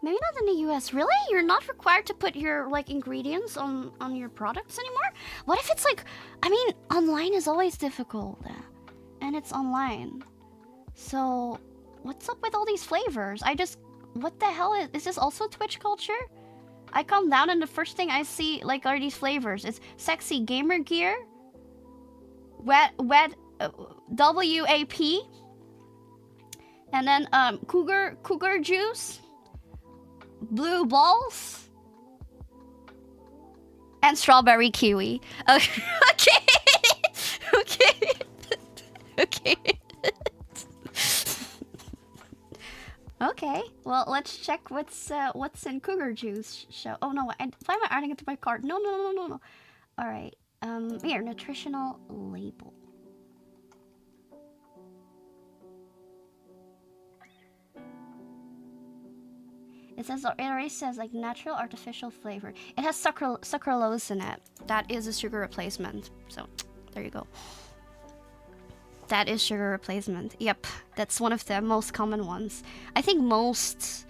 Maybe not in the US. Really? You're not required to put your like ingredients on your products anymore? What if it's like, I mean, online is always difficult. And it's online. So, what's up with all these flavors? What the hell is this also Twitch culture? I come down and the first thing I see like are these flavors. It's sexy gamer gear, WAP, and then cougar juice, blue balls, and strawberry kiwi. Okay. Okay. Okay, well, let's check what's in cougar juice. Oh no, why am I adding it to my cart? No. All right, here, nutritional label. It already says like natural artificial flavor. It has sucralose in it. That is a sugar replacement. So, there you go. That is sugar replacement. Yep, that's one of the most common ones. I think most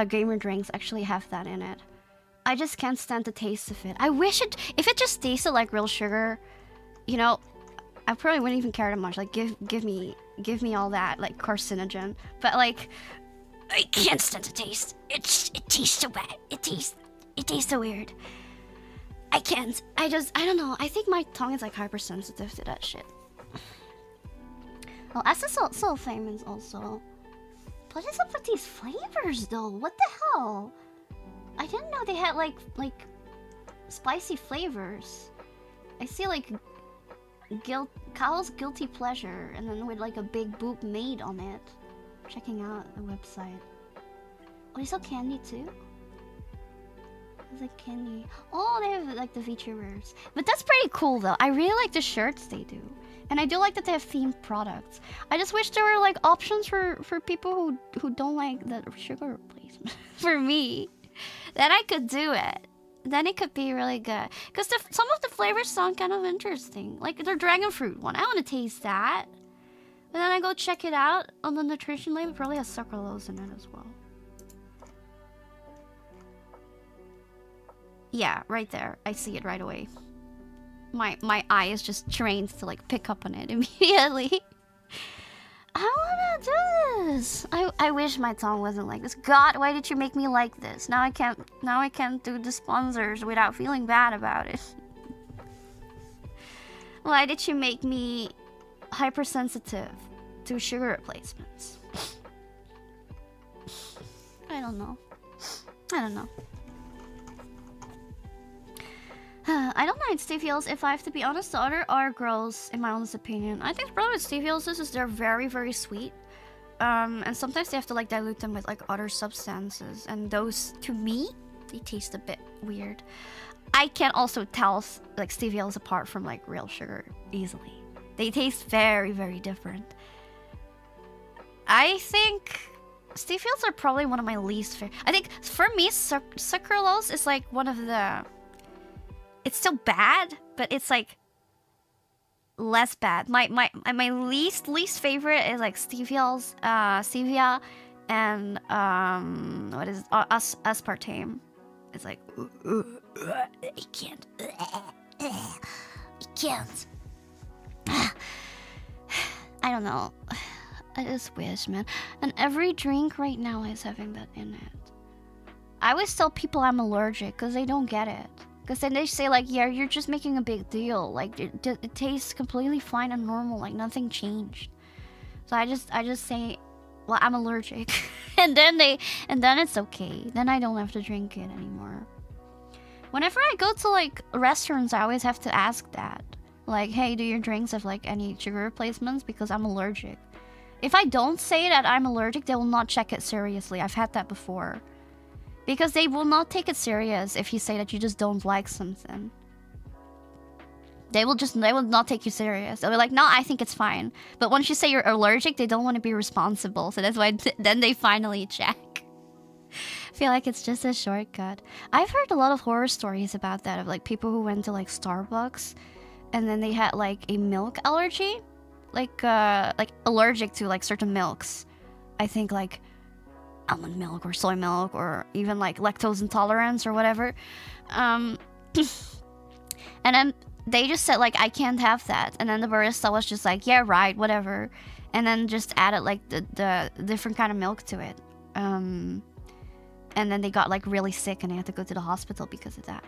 gamer drinks actually have that in it. I just can't stand the taste of it. I wish if it just tasted like real sugar, you know, I probably wouldn't even care that much. Like, give me all that like carcinogen. But like, I can't stand the taste. It tastes so bad. It tastes so weird. I can't. I don't know. I think my tongue is like hypersensitive to that shit. Well, 𝐼𝙣𝙮𝙮 is also. What is up with these flavors, though? What the hell? I didn't know they had like spicy flavors. I see like Cow's Guilty Pleasure, and then with like a big boob made on it. Checking out the website. Oh, they sell candy too. It's like candy. Oh, they have like the VTubers. But that's pretty cool, though. I really like the shirts they do. And I do like that they have themed products. I just wish there were like options for people who don't like the sugar replacement. For me, then I could do it. Then it could be really good. Because some of the flavors sound kind of interesting. Like the dragon fruit one. I want to taste that. But then I go check it out on the nutrition label. It probably has sucralose in it as well. Yeah, right there. I see it right away. My eye is just trained to like pick up on it immediately. I wanna do this. I wish my tongue wasn't like this. God, why did you make me like this? Now I can't do the sponsors without feeling bad about it. Why did you make me hypersensitive to sugar replacements? I don't know. I don't mind steviols. If I have to be honest, the other are gross, in my honest opinion. I think the problem with steviols is they're very, very sweet. And sometimes they have to like dilute them with like other substances. And those, to me, they taste a bit weird. I can also tell like steviols apart from like real sugar easily. They taste very, very different. I think steviols are probably one of my least favorite. I think for me, sucralose is like one of the... It's still bad, but it's like less bad. My least favorite is like steviols, stevia, and what is it? Aspartame. It's like I can't. I can't. I don't know. I just wish, man. And every drink right now is having that in it. I always tell people I'm allergic because they don't get it. Because then they say like, yeah, you're just making a big deal. Like it tastes completely fine and normal, like nothing changed. So I just say, well, I'm allergic, and then it's okay. Then I don't have to drink it anymore. Whenever I go to like restaurants, I always have to ask that, like, hey, do your drinks have like any sugar replacements? Because I'm allergic. If I don't say that I'm allergic, they will not check it seriously. I've had that before. Because they will not take it serious if you say that you just don't like something. They will not take you serious. They'll be like, no, I think it's fine. But once you say you're allergic, they don't want to be responsible. So that's why then they finally check. I feel like it's just a shortcut. I've heard a lot of horror stories about that, of like people who went to like Starbucks and then they had like a milk allergy. Like allergic to like certain milks. I think like almond milk or soy milk or even like lactose intolerance or whatever. And then they just said like, I can't have that. And then the barista was just like, yeah, right, whatever. And then just added like the different kind of milk to it. And then they got like really sick and they had to go to the hospital because of that.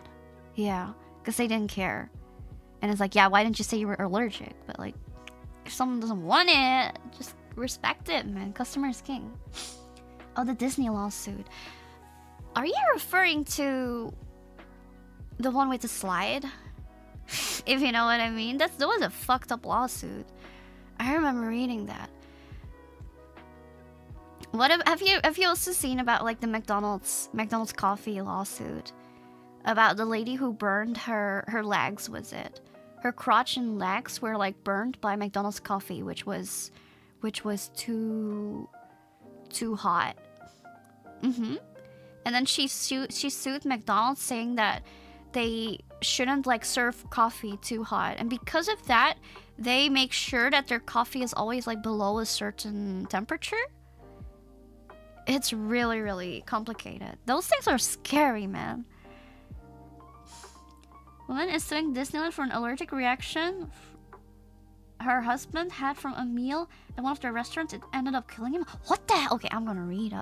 Yeah, because they didn't care. And it's like, yeah, why didn't you say you were allergic? But like, if someone doesn't want it, just respect it, man. Customer is king. Oh, the Disney lawsuit. Are you referring to the one with the slide? If you know what I mean. That was a fucked up lawsuit. I remember reading that. Have you also seen about like the McDonald's coffee lawsuit? About the lady who burned her legs, was it? Her crotch and legs were like burned by McDonald's coffee, which was too hot. And then she sued McDonald's, saying that they shouldn't like serve coffee too hot, and because of that they make sure that their coffee is always like below a certain temperature. It's really, really complicated. Those things are scary, man. Woman is suing Disneyland for an allergic reaction her husband had from a meal at one of their restaurants. It ended up killing him. What the hell? Okay, I'm gonna read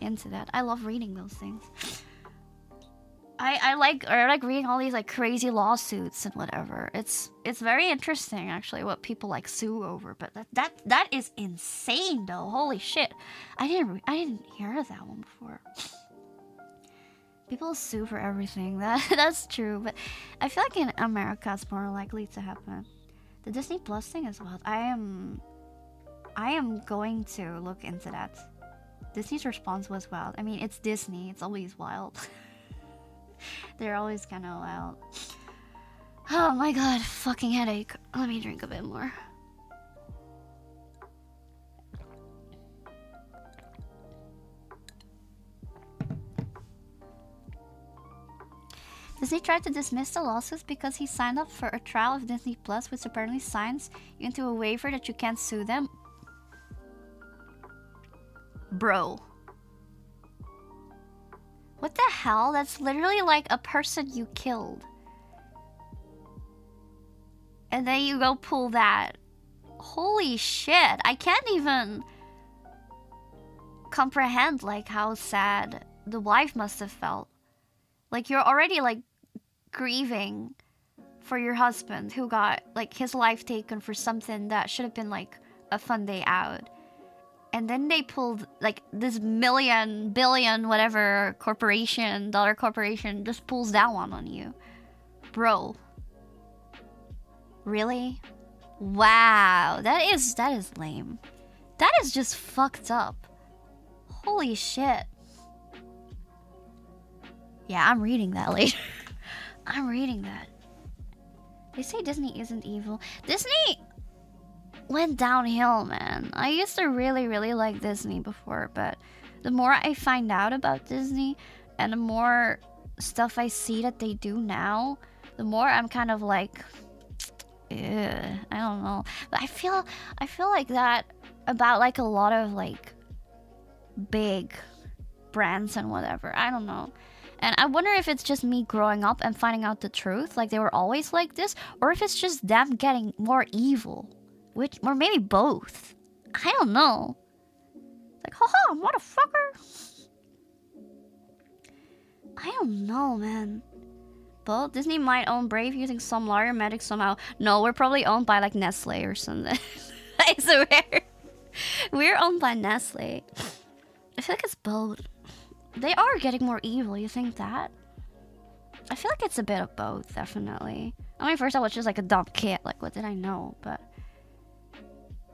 into that. I love reading those things. I like reading all these like crazy lawsuits and whatever. It's very interesting actually what people like sue over. But that is insane though. Holy shit! I didn't hear that one before. People sue for everything. That's true. But I feel like in America it's more likely to happen. The Disney Plus thing is wild. I am going to look into that. Disney's response was wild. I mean, it's Disney. It's always wild. They're always kind of wild. Oh my god, fucking headache. Let me drink a bit more. Disney tried to dismiss the lawsuits because he signed up for a trial of Disney Plus, which apparently signs you into a waiver that you can't sue them. Bro. What the hell? That's literally like a person you killed. And then you go pull that. Holy shit. I can't even comprehend like how sad the wife must have felt. Like you're already like grieving for your husband who got like his life taken for something that should have been like a fun day out. And then they pulled like this million, billion, whatever corporation, dollar corporation just pulls that one on you. Bro. Really? Wow. That is lame. That is just fucked up. Holy shit. Yeah, I'm reading that later. I'm reading that. They say Disney isn't evil. Disney went downhill, man. I used to really, really like Disney before, but the more I find out about Disney and the more stuff I see that they do now, the more I'm kind of like, I don't know. But I feel like that about like a lot of like big brands and whatever. I don't know. And I wonder if it's just me growing up and finding out the truth, like they were always like this, or if it's just them getting more evil. Or maybe both. I don't know. It's like, haha, motherfucker. I don't know, man. Well, Disney might own Brave using some lawyer medic somehow. No, we're probably owned by like Nestle or something. I swear. We're owned by Nestle. I feel like it's both. They are getting more evil, you think that? I feel like it's a bit of both, definitely. I mean, first I was just like a dumb kid, like what did I know? But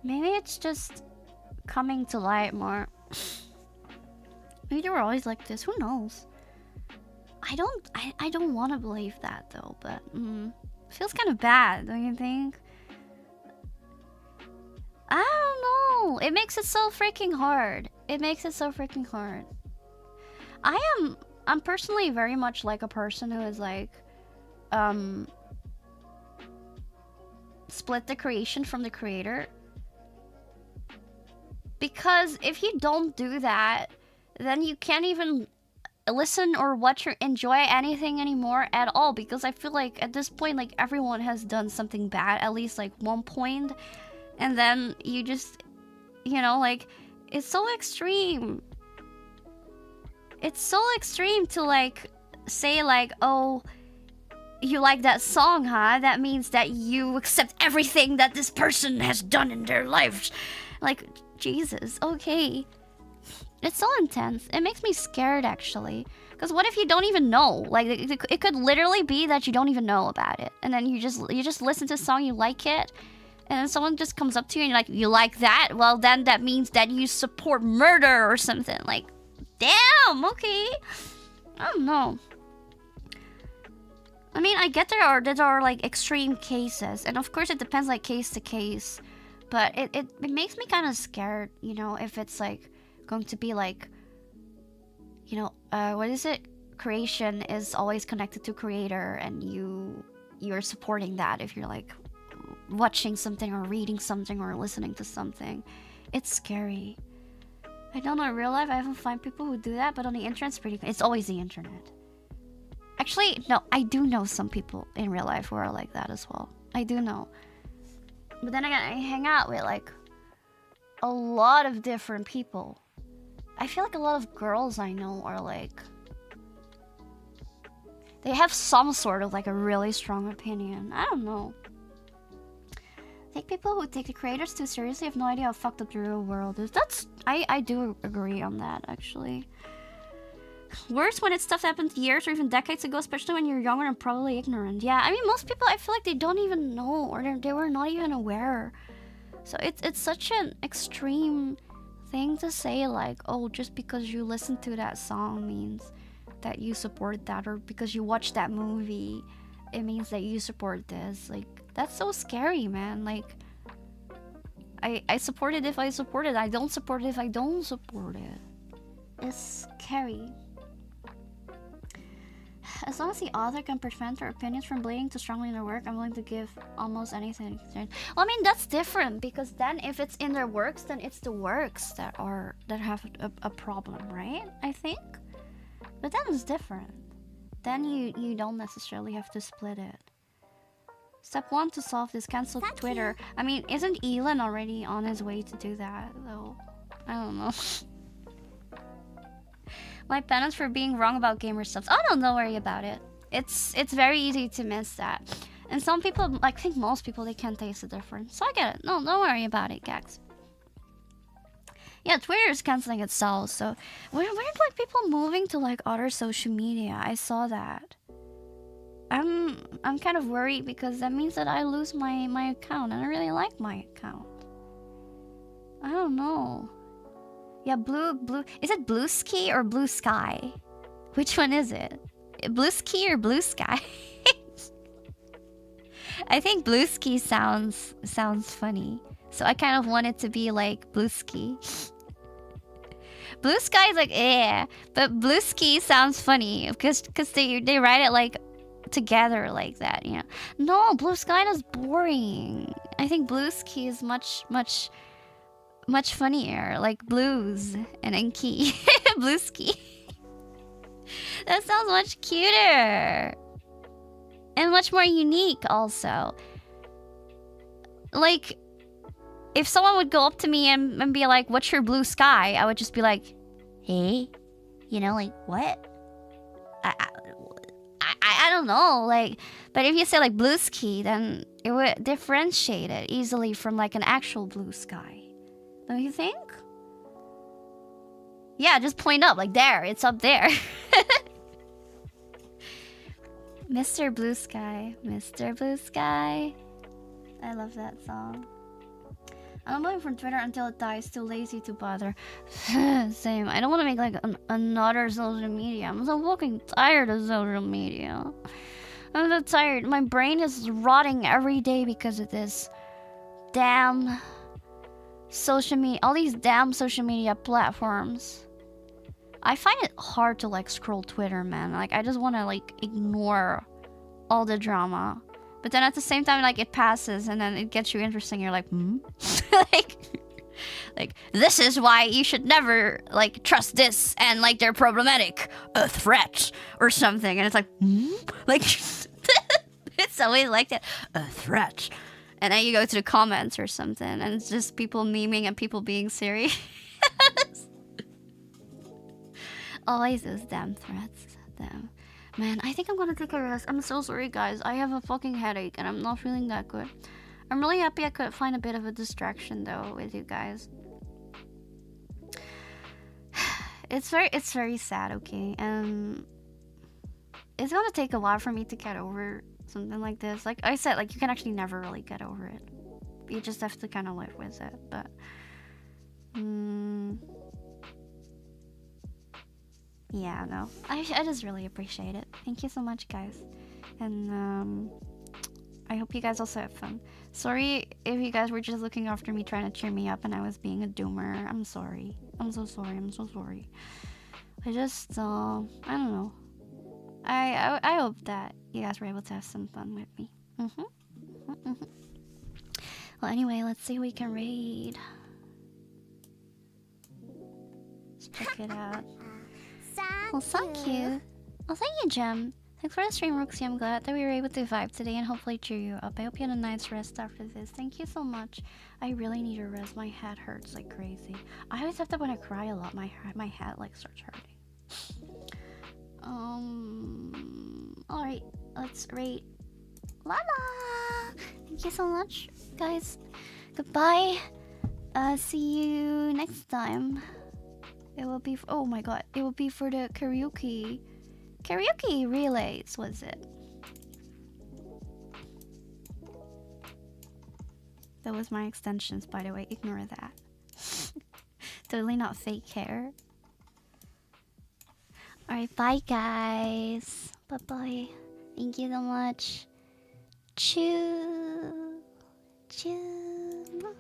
maybe it's just coming to light more. Maybe they were always like this, who knows? I don't want to believe that though, but it feels kind of bad, don't you think? I don't know. It makes it so freaking hard. It makes it so freaking hard. I'm personally very much like a person who is like split the creation from the creator. Because if you don't do that, then you can't even listen or watch or enjoy anything anymore at all, because I feel like at this point like everyone has done something bad at least like one point, and then you just, you know, like it's so extreme. It's so extreme to like say like, oh, you like that song, huh? That means that you accept everything that this person has done in their lives. Like, Jesus, okay. It's so intense. It makes me scared, actually. Because what if you don't even know? Like, it could literally be that you don't even know about it. And then you just listen to a song, you like it, and then someone just comes up to you and you're like, you like that? Well, then that means that you support murder or something. Like, damn, okay. I don't know. I mean, I get there are like extreme cases, and of course it depends like case to case, but it makes me kind of scared, you know, if it's like going to be like, you know, what is it? Creation is always connected to creator, and you're supporting that if you're like watching something or reading something or listening to something. It's scary. I don't know, in real life I haven't found people who do that, but on the internet it's always the internet. Actually, no, I do know some people in real life who are like that as well. I do know. But then again, I hang out with like a lot of different people. I feel like a lot of girls I know are like, they have some sort of like a really strong opinion. I don't know. I think people who take the creators too seriously have no idea how fucked up the real world is. I do agree on that, actually. Worse when it's stuff that happened years or even decades ago, especially when you're younger and probably ignorant. Yeah, I mean, most people, I feel like they don't even know, or they were not even aware. So it's such an extreme thing to say, like, oh, just because you listen to that song means that you support that, or because you watch that movie, it means that you support this. Like, that's so scary, man. Like, I support it if I support it. I don't support it if I don't support it. It's scary. As long as the author can prevent their opinions from bleeding too strongly in their work, I'm willing to give almost anything. Well, I mean, that's different, because then if it's in their works, then it's the works that have a problem, right? I think. But then it's different. Then you don't necessarily have to split it. Step 1 to solve this, cancel Twitter. I mean, isn't Elon already on his way to do that, though? I don't know. My penance for being wrong about gamer stuff. Oh no, don't worry about it. It's very easy to miss that. And some people, like, I think most people, they can't taste the difference. So I get it. No, don't worry about it, gags. Yeah, Twitter is canceling itself, so weren't like people moving to like other social media? I saw that. I'm kind of worried because that means that I lose my account, and I really like my account. I don't know. Yeah, blue. Is it blue ski or blue sky? Which one is it? Blue ski or blue sky? I think blue ski sounds funny, so I kind of want it to be like blue ski. Blue sky is like but blue ski sounds funny because they write it like together like that, you know. No, blue sky is boring. I think blue ski is much funnier, like blues and then key. Blue ski. That sounds much cuter and much more unique also. Like, if someone would go up to me and be like, "What's your blue sky?" I would just be like, "Hey," you know, like, what? I don't know, like. But if you say like blue ski, then it would differentiate it easily from like an actual blue sky. Don't you think? Yeah, just point up, like there, it's up there. Mr. Blue Sky, Mr. Blue Sky. I love that song. I'm moving from Twitter until it dies, too lazy to bother. Same, I don't want to make like another social media. I'm so fucking tired of social media. I'm so tired. My brain is rotting every day because of this damn social media, all these damn social media platforms. I find it hard to like scroll Twitter, man. Like, I just want to like ignore all the drama, but then at the same time, like, it passes and then it gets you interesting. You're like, like this is why you should never like trust this, and like they're problematic, a threat or something, and it's like, like it's always like that, a threat. And then you go to the comments or something, and it's just people memeing and people being serious. Always those damn threats. Damn. Man, I think I'm gonna take a rest. I'm so sorry, guys. I have a fucking headache, and I'm not feeling that good. I'm really happy I could find a bit of a distraction, though, with you guys. It's very sad, okay? And it's gonna take a while for me to get over something like this. Like I said, like, you can actually never really get over it. You just have to kind of live with it, but yeah, no. I just really appreciate it. Thank you so much, guys. And I hope you guys also have fun. Sorry if you guys were just looking after me, trying to cheer me up, and I was being a doomer. I'm sorry. I'm so sorry. I'm so sorry. I just I don't know. I hope that you guys were able to have some fun with me. Well, anyway, let's see who we can raid. Let's check it out. Well, thank you. Well, thank you, Gem. Thanks for the stream, Roxy. I'm glad that we were able to vibe today and hopefully cheer you up. I hope you had a nice rest after this. Thank you so much. I really need a rest. My head hurts like crazy. I always have that when I cry a lot. My head like starts hurting. Alright, let's rate Lala. Thank you so much, guys. Goodbye. See you next time. It will be oh my god, it will be for the karaoke relays, was it? That was my extensions, by the way. Ignore that. Totally not fake hair. Alright, bye guys. Bye bye. Thank you so much. Choo. Choo.